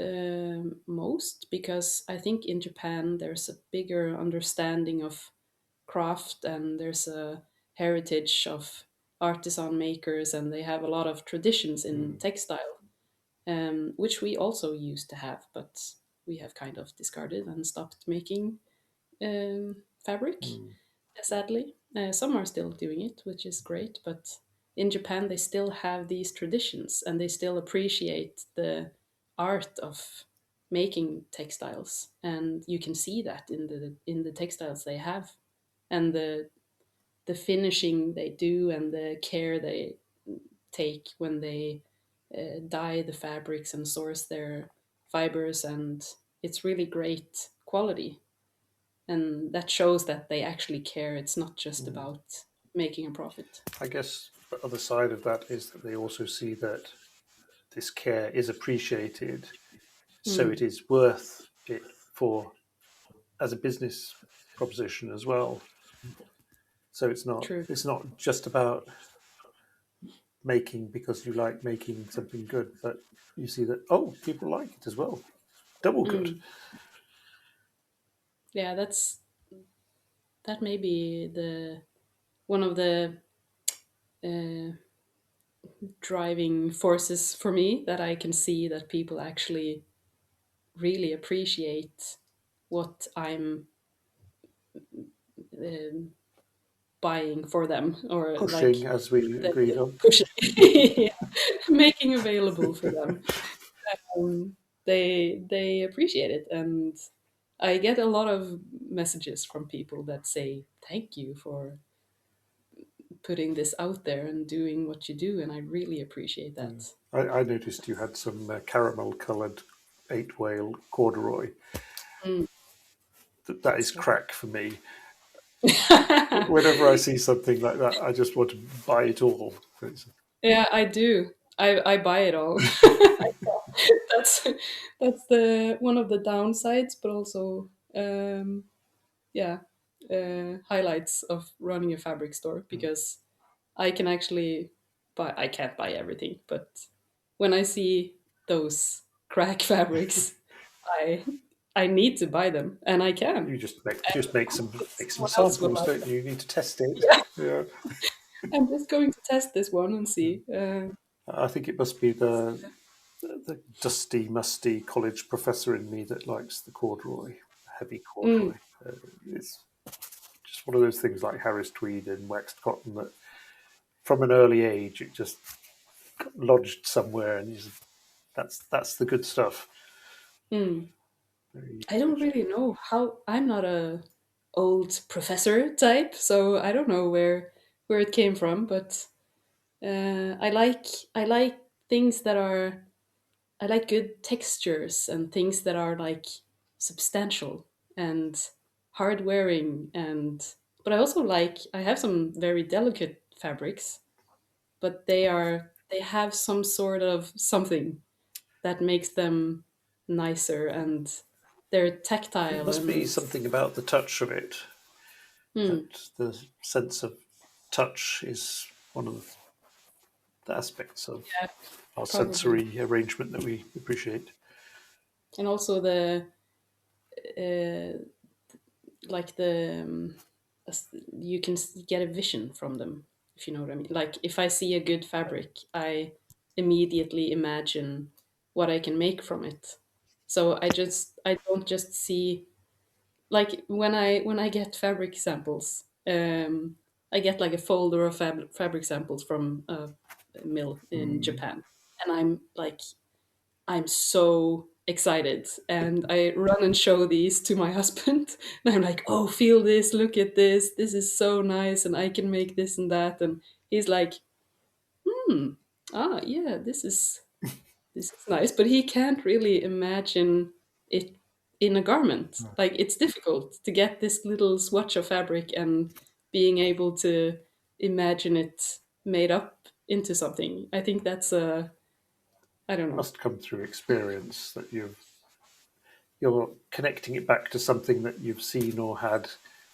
most, because I think in Japan there's a bigger understanding of craft, and there's a heritage of artisan makers, and they have a lot of traditions in Hmm. textile, which we also used to have, but we have kind of discarded and stopped making fabric, Hmm. sadly. Some are still doing it, which is great, but in Japan they still have these traditions, and they still appreciate the art of making textiles, and you can see that in the textiles they have, and the finishing they do, and the care they take when they dye the fabrics and source their fibers, and it's really great quality, and that shows that they actually care. It's not just Hmm. about making a profit. I guess the other side of that is that they also see that this care is appreciated, so it Mm, is worth it for as a business proposition as well. So true. it's not just about making because you like making something good, but you see that oh, people like it as well. Double good. Mm. Yeah, that may be the one of the uh, driving forces for me, that I can see that people actually really appreciate what I'm um, buying for them, or like Pushing, as we the agreed on. pushing, yeah, making available for them. They appreciate it, and I get a lot of messages from people that say thank you for putting this out there and doing what you do, and I really appreciate that. I noticed you had some caramel coloured eight whale corduroy. Mm, That is that's crack for me. right. Whenever I see something like that, I just want to buy it all. Yeah, I do. I buy it all. that's that's the one of the downsides, but also yeah, highlights of running a fabric store, because I can actually buy. I can't buy everything, but when I see those crack fabrics, I I need to buy them, and I can. You just make some Someone else will samples, like don't them. you? You need to test it. Yeah, Yeah. I'm just going to test this one and see. I think it must be the dusty, musty college professor in me that likes the corduroy, heavy Mm, corduroy. It's just one of those things like Harris tweed and waxed cotton that, from an early age, it just lodged somewhere, and that's the good stuff. mm. Very I don't really know how. I'm not a old professor type, so I don't know where it came from. But I like things that are. I like good textures and things that are like substantial and hard wearing, and but I also like. I have some very delicate fabrics, but they have some sort of something that makes them nicer, and they're It tactile must be and something about the touch of it, hmm, that the sense of touch is one of the aspects of yeah, our probably. sensory arrangement that we appreciate. And also the uh, like the you can get a vision from them, if you know what I mean. Like if I see a good fabric, I immediately imagine what I can make from it. So I don't just see, like when I get fabric samples, I get like a folder of fabric samples from a mill in Japan, and I'm like, I'm so excited, and I run and show these to my husband, and I'm like, oh, feel this, look at this, this is so nice, and I can make this and that, and he's like, hmm, ah, yeah, this is nice, but he can't really imagine it in a garment. Like it's difficult to get this little swatch of fabric and being able to imagine it made up into something. I think that's a, I don't know. Must come through experience that you're connecting it back to something that you've seen or had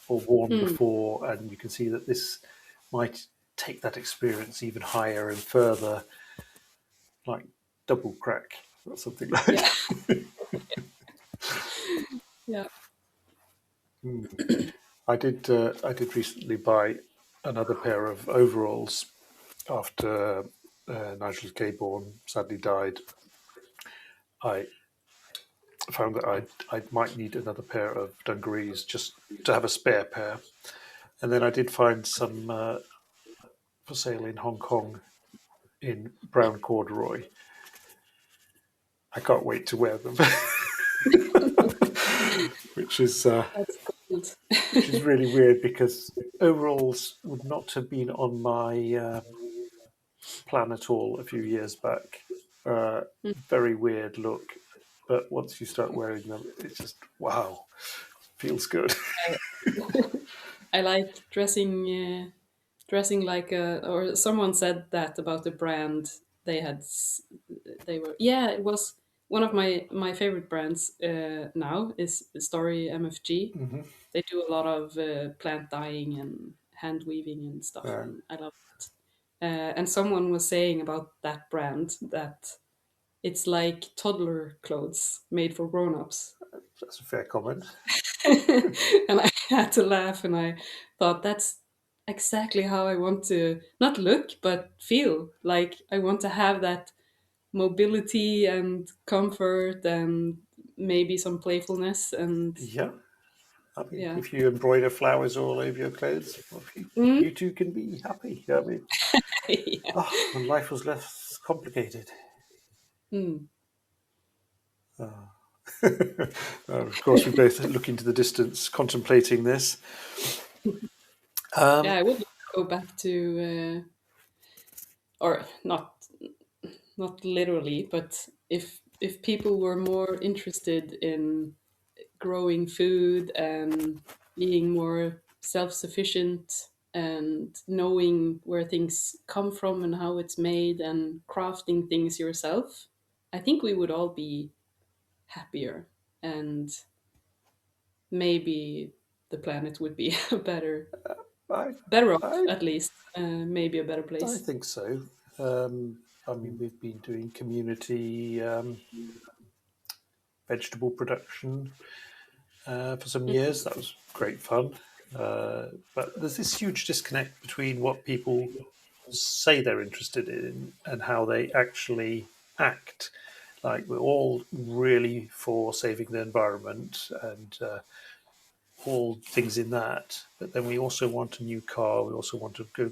or worn Mm, before, and you can see that this might take that experience even higher and further, like double crack or something like. yeah, yeah. I did recently buy another pair of overalls after Nigel Caborn sadly died. I found that I might need another pair of dungarees just to have a spare pair, and then I did find some for sale in Hong Kong in brown corduroy. I can't wait to wear them, which is uh, That's gold. which is really weird because overalls would not have been on my plan at all a few years back. Very weird look, but once you start wearing them, it's just wow, feels good. I, I like dressing like a, or someone said that about the brand they had. They were, yeah, it was one of my favorite brands now is Story MFG. They do a lot of plant dyeing and hand weaving and stuff, Uh, and I love it. And someone was saying about that brand that it's like toddler clothes made for grown-ups. that's a fair comment. And I had to laugh, and I thought that's exactly how I want to not look but feel. Like I want to have that mobility and comfort and maybe some playfulness, and Yeah, I mean, Yeah. if you embroider flowers all over your clothes, well, you Mm. too can be happy. I mean, Yeah. oh, when life was less complicated. Mm. Of course, we both look into the distance, contemplating this. Yeah, Um, I would go back to, or not literally, but if people were more interested in growing food and being more self-sufficient and knowing where things come from and how it's made and crafting things yourself, I think we would all be happier, and maybe the planet would be a I, better off, I, at least, maybe a better I place. think so. I mean, we've been doing community vegetable production for some years. That was great fun. But there's this huge disconnect between what people say they're interested in and how they actually act. Like, we're all really for saving the environment and all things in that, but then we also want a new car. We also want to go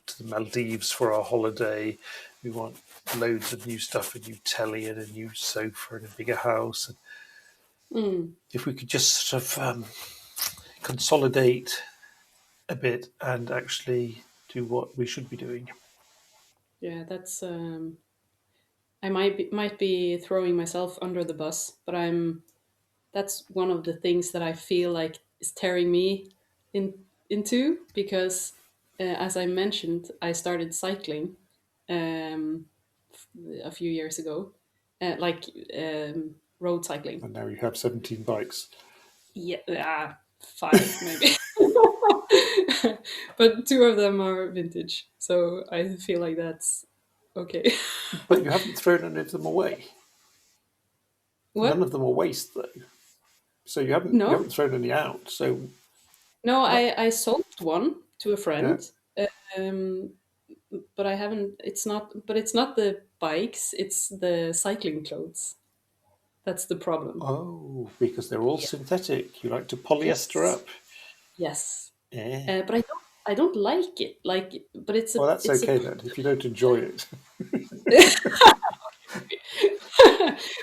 to the Maldives for our holiday. We want loads of new stuff, a new telly and a new sofa and a bigger house. And Mm, if we could just sort of consolidate a bit and actually do what we should be doing. yeah, that's. I might be throwing myself under the bus, but I'm. That's one of the things that I feel like is tearing me into, because, as I mentioned, I started cycling um, a few years ago, like road cycling. And now you have 17 bikes. Yeah, five maybe, but two of them are vintage, so I feel like that's okay. But you haven't thrown any of them away. None What? of them are waste, though. So you No, haven't thrown any out. So no. what? I sold one to a Yeah. friend, um, but I haven't. It's not. But it's not the bikes. It's the cycling clothes. That's the problem. Oh, because they're all Yeah. synthetic. You like to polyester Yes. up. Yes. Yeah. But I don't. I don't like it. Like, but it's a. Well, that's It's a. okay then. If you don't enjoy it,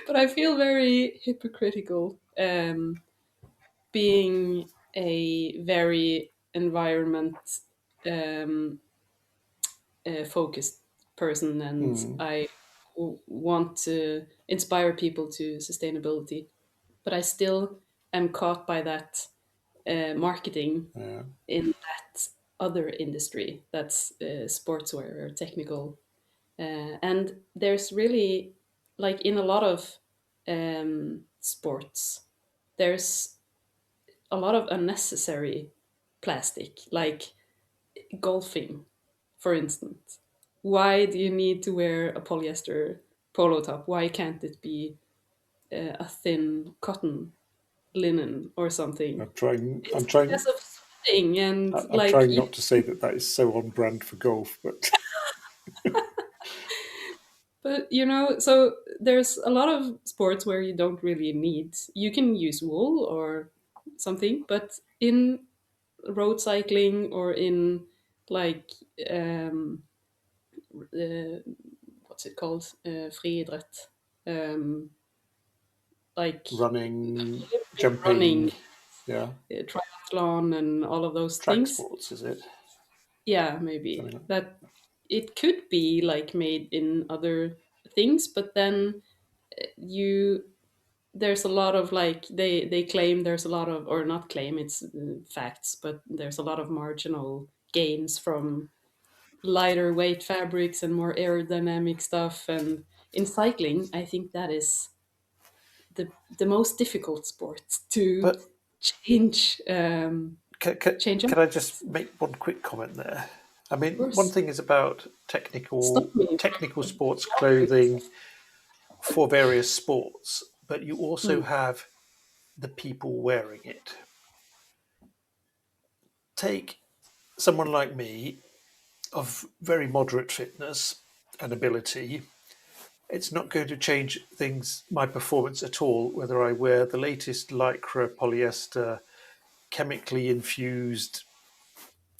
But I feel very hypocritical, being a very environment um, focused person, and mm, I want to inspire people to sustainability, but I still am caught by that marketing yeah. in that other industry, that's sportswear or technical. And there's really, like, in a lot of sports, there's a lot of unnecessary plastic, like golfing, for instance. Why do you need to wear a polyester polo top? Why can't it be a thin cotton linen or something? I'm trying. I'm It's trying. because of sweating and, I'm like, trying not to say that that is so on brand for golf, but but so there's a lot of sports where you don't really need. You can use wool or something, but in road cycling or in, like, um, uh, what's it called? Friidrett. Um, like running, Olympic running, jumping, yeah, triathlon, and all of those track things. sports is it? Yeah, maybe Something like that it could be like made in other things, but then you there's a lot of, like, they claim there's a lot of, or not claim, it's facts, but there's a lot of marginal gains from lighter weight fabrics and more aerodynamic stuff. And in cycling, I think that is the most difficult sport to But change, can, can, change up. can I just make one quick comment there? I Of mean, one course, thing is about stop me technical from sports yapping. clothing for various sports, but you also Hmm. have the people wearing it. Take someone like me of very moderate fitness and ability. It's not going to change things, my performance at all, whether I wear the latest lycra, polyester, chemically infused,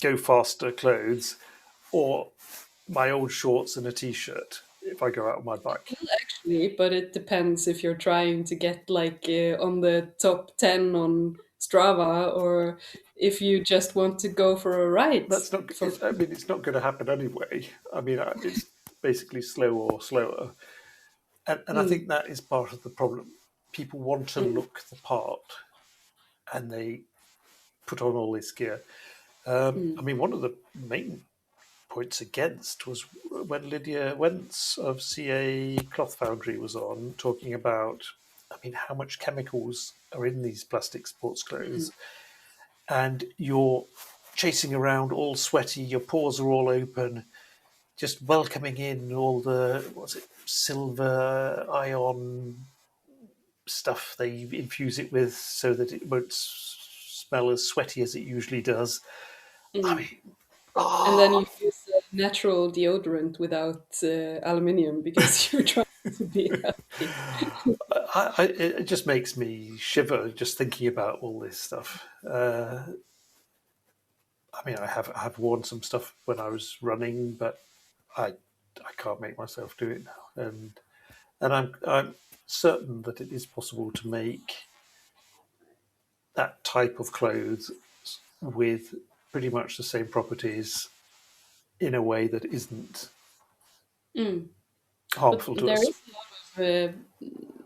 go faster clothes, or my old shorts and a t-shirt if I go out on my bike. Actually, but it depends if you're trying to get like on the top 10 on Strava, or if you just want to go for a ride That's not. for I mean, it's not going to happen anyway. I mean, it's basically slow or slower, and I mm, think that is part of the problem. People want to mm, look the part, and they put on all this gear. I mm, mean, one of the main points against was when Lydia Wentz of CA Cloth Foundry was on talking about, I mean, how much chemicals are in these plastic sports mm, clothes, and you're chasing around all sweaty, your pores are all open, just welcoming in all the what's it, silver ion stuff they infuse it with so that it won't smell as sweaty as it usually does. I mm. mean, And then you oh, use natural deodorant without aluminium because you're trying to be healthy. it just makes me shiver just thinking about all this stuff. I mean, I have worn some stuff when I was running, but I I can't make myself do it now, and I'm certain that it is possible to make that type of clothes with pretty much the same properties in a way that isn't Mm. But harmful to there us. is a lot of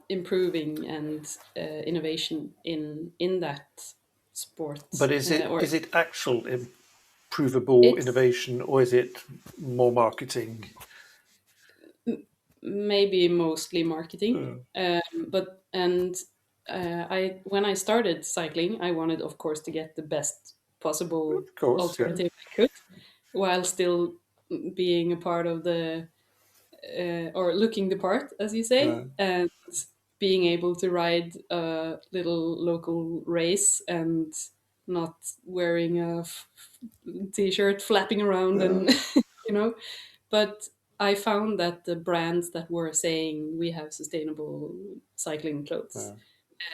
improving and innovation in that sport, But is it or is it actual improvable it's innovation, or is it more marketing? maybe mostly marketing. Of But and I when I started cycling, I wanted, of course, to get the best possible course, yeah. alternative I could, while still being a part of the or looking the part, as you say, Uh, and being able to ride a little local race and not wearing a t-shirt flapping around uh, and you know. But I found that the brands that were saying we have sustainable cycling clothes,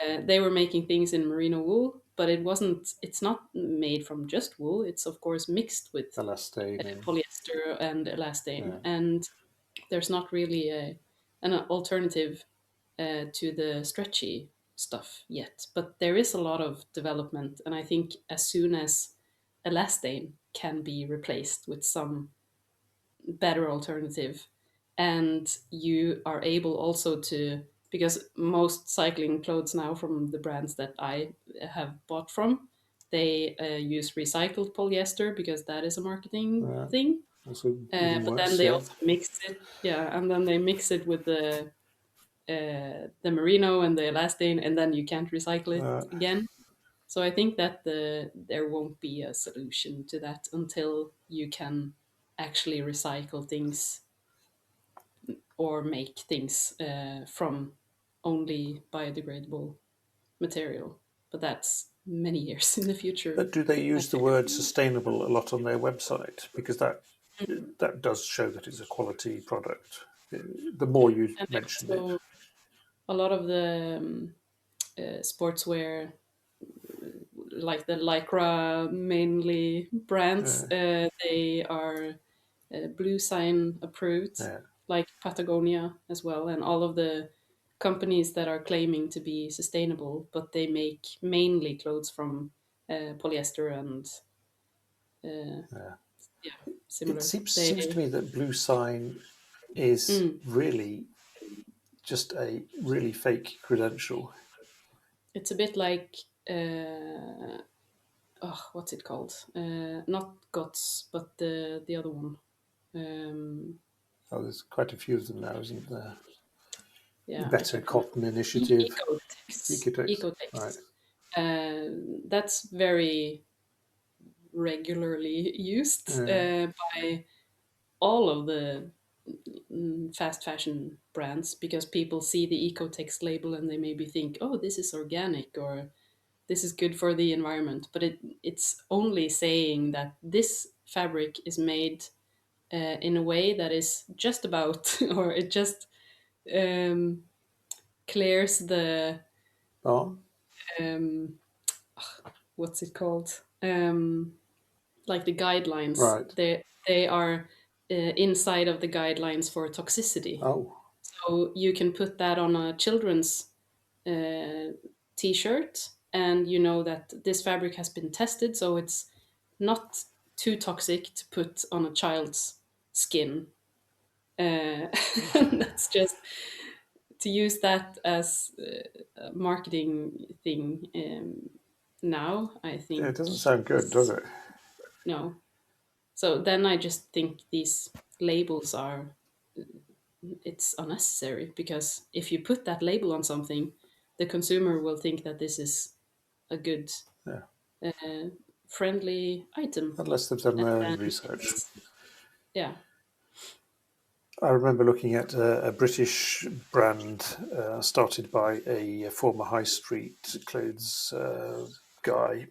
uh, they were making things in merino wool, but it's not made from just wool. It's of course mixed with elastane and polyester and elastane, yeah. and there's not really an alternative to the stretchy stuff yet. But there is a lot of development, and I think as soon as elastane can be replaced with some better alternative, and you are able also to, because most cycling clothes now from the brands that I have bought from, they use recycled polyester because that is a marketing Uh, thing. Also even But then worse, they yeah. also mix it, yeah, and then they mix it with the merino and the elastane, and then you can't recycle it Uh, again. So I think that there won't be a solution to that until you can actually recycle things or make things from only biodegradable material. But that's many years in the future, but do they I use the figure. word sustainable a lot on their website? Because that does show that it's a quality product. The more you And mention it, also a lot of the sportswear, like the Lycra mainly brands, uh, they are blue sign approved, yeah, like Patagonia as well, and all of the companies that are claiming to be sustainable, but they make mainly clothes from polyester and uh, yeah. yeah, It similar. seems to They me that Blue Sign is mm, really just a really fake credential. it's a bit like oh, what's it called? Not Guts, but the other one. Um, Oh, there's quite a few of them now, isn't there? yeah, I Better can't remember. Cotton Initiative, Ecotex. Ecotex, right? Ecotex. That's very regularly used Uh, by all of the fast fashion brands, because people see the Ecotex label and they maybe think, oh, this is organic or this is good for the environment. But it's only saying that this fabric is made in a way that is just about, or it just um, clears the oh, um, what's it called? Like the guidelines. Right. They are inside of the guidelines for toxicity. Oh, So you can put that on a children's uh, t-shirt, and you know that this fabric has been tested, so it's not too toxic to put on a child's skin. That's just to use that as a marketing thing. Now, I yeah, think it doesn't sound good, does is it? no. So then I just think these labels are it's unnecessary, because if you put that label on something, the consumer will think that this is a good, Yeah, uh, friendly item. unless they've done their own And research. it's, yeah. I remember looking at a British brand started by a former high street clothes guy,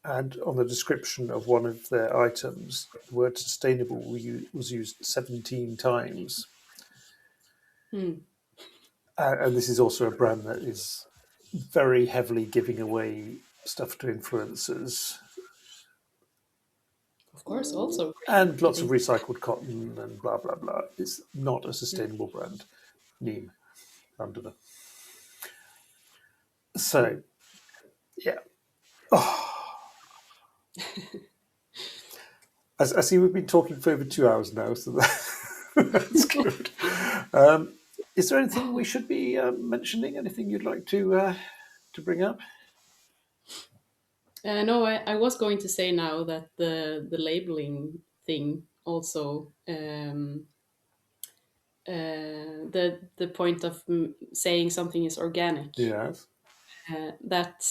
and on the description of one of their items, the word sustainable was used 17 times. Hmm. And this is also a brand that is very heavily giving away stuff to influencers Of course, also green and lots of marketing. recycled cotton and blah, blah, blah. It's not a sustainable brand. Neem, London. So, yeah. I see we've been talking for over 2 hours now, so that's good. Is there anything we should be mentioning? Anything you'd like to bring up? No, I was going to say now that the labeling thing also, the point of saying something is organic, Yes. that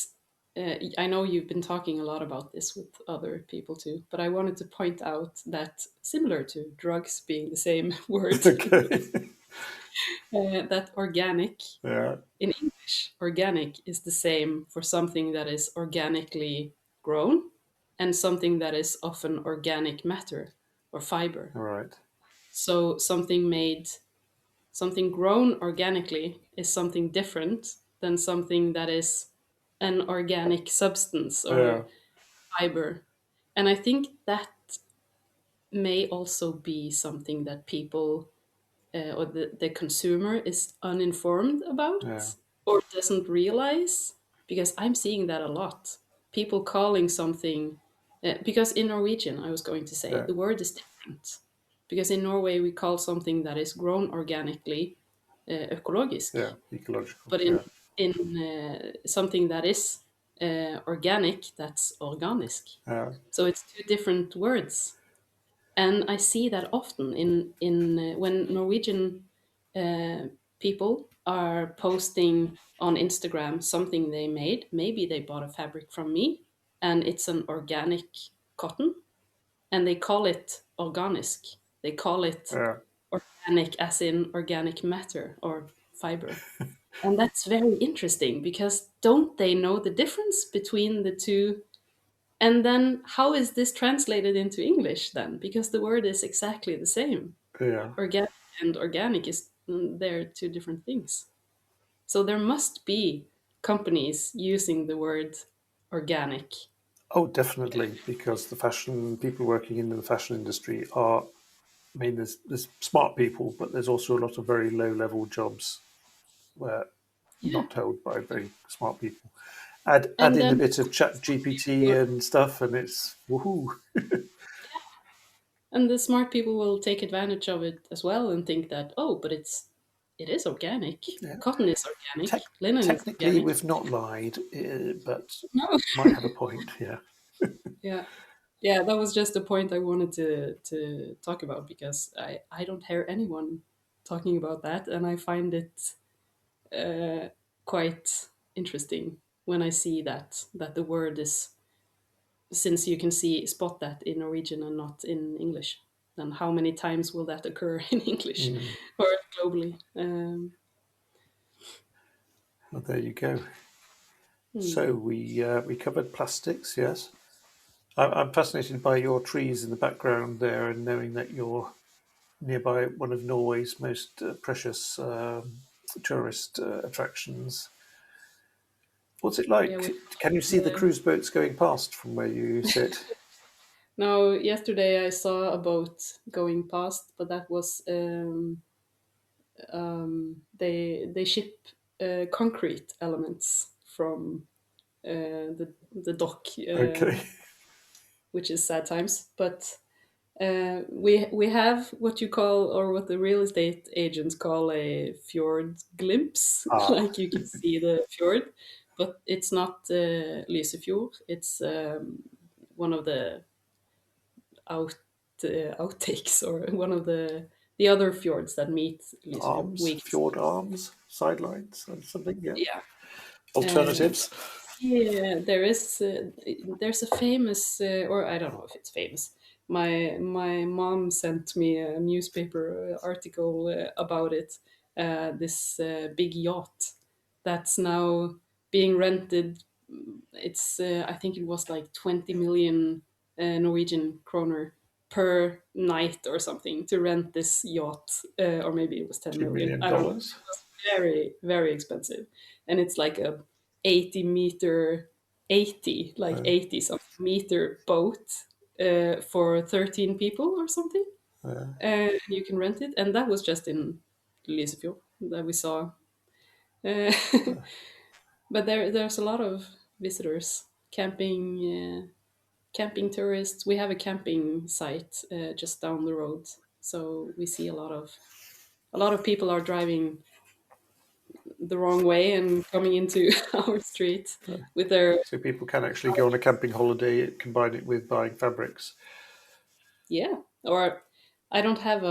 I know you've been talking a lot about this with other people too, but I wanted to point out that, similar to drugs being the same word, Okay. that organic Yeah. in English, organic is the same for something that is organically grown and something that is often organic matter or fiber. All right. So something grown organically is something different than something that is an organic substance Yeah. or fiber. And I think that may also be something that people, or the consumer is uninformed Yeah. about or doesn't realize, because I'm seeing that a lot. People calling something, because in Norwegian, I was going to say, Yeah. the word is different. Because in Norway, we call something that is grown organically økologisk, Yeah. Ecological. but Yeah. in something that is organic, that's organisk. Yeah. So it's two different words, and I see that often in when Norwegian uh, people are posting on Instagram something they made. Maybe they bought a fabric from me, and it's an organic cotton, and they call it organisk. They call it Yeah. organic, as in organic matter or fiber. And that's very interesting, because don't they know the difference between the two? And then how is this translated into English then? Because the word is exactly the same. Yeah. Organic and organic is, they're two different things. So there must be companies using the word organic. Oh, definitely, because the fashion people working in the fashion industry are. I mean, there's smart people, but there's also a lot of very low level jobs where Yeah. not held by very smart people. Add And in a then bit of Chat GPT and stuff, and it's woohoo. and the smart people will take advantage of it as well and think that, oh, but it is organic. Yeah. Cotton is organic. Tec- Linen is Technically, organic. we've not lied, but No. might have a point. Yeah. Yeah. Yeah, that was just a point I wanted to talk about, because I don't hear anyone talking about that, and I find it uh, quite interesting when I see that the word is, since you can see spot that in Norwegian and not in English. Then how many times will that occur in English Mm. or globally? Well, there you go. Hmm. So we covered plastics. Yes. I'm fascinated by your trees in the background there, and knowing that you're nearby one of Norway's most precious tourist attractions. What's it Yeah, like? we Can you see the cruise boats going past from where you sit? no. Yesterday I saw a boat going past, but that was they ship concrete elements from the dock, Okay. which is sad times. But we have what you call, or what the real estate agents call, a fjord glimpse. Ah, Like you can see the fjord, but it's not Lysefjord. It's one of the out outtakes, or one of the other fjords that meet Lysefjord. arms, We can see, fjord arms, sidelines, and something. Yeah. yeah. Alternatives. Yeah, there's a famous, or I don't know if it's famous. My mom sent me a newspaper article about it. This big yacht that's now being rented. It's I think it was like 20 million Norwegian kroner per night or something to rent this yacht, or maybe it was 10 $2 million. million. I don't know. Very, very expensive, and it's like a 80 meter, 80 like 80 something meter boat for 13 people or something. You can rent it, and that was just in Lysefjord that we saw. uh, but there's a lot of visitors, camping tourists. We have a camping site just down the road, so we see a lot of people are driving the wrong way and coming into our street with their, So people can actually go on a camping holiday, combine it with buying fabrics. yeah. Or I don't have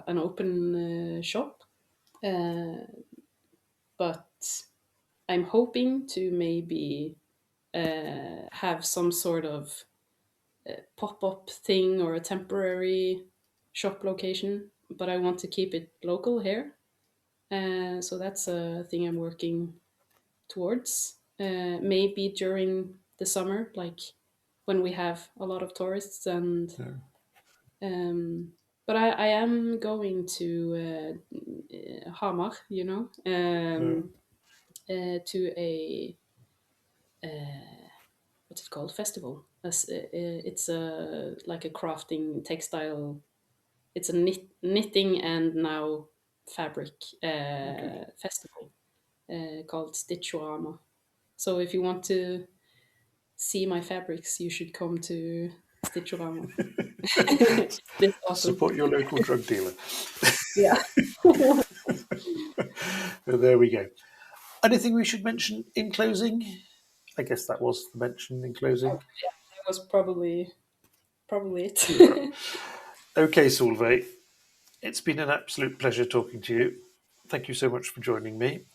an open shop, uh, but I'm hoping to maybe have some sort of pop-up thing or a temporary shop location, but I want to keep it local here. So that's a thing I'm working towards. Maybe during the summer, like when we have a lot of tourists, and um, but I am going to Hamar, to a what's it called, festival. It's a like a crafting textile. It's a knitting and now fabric Okay. festival called Stitchorama. So if you want to see my fabrics, you should come to Stitchorama this autumn. Support your local drug dealer. Yeah. There we go. Anything we should mention in closing? I guess that was the mention in closing. That was probably Yeah. it. Okay, Solveig. It's been an absolute pleasure talking to you. Thank you so much for joining me.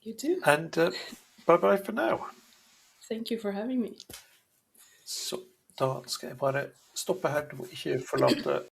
You too. And bye bye for now. Thank you for having me. Så da skal jeg bare stoppe her. Du må ikke forlate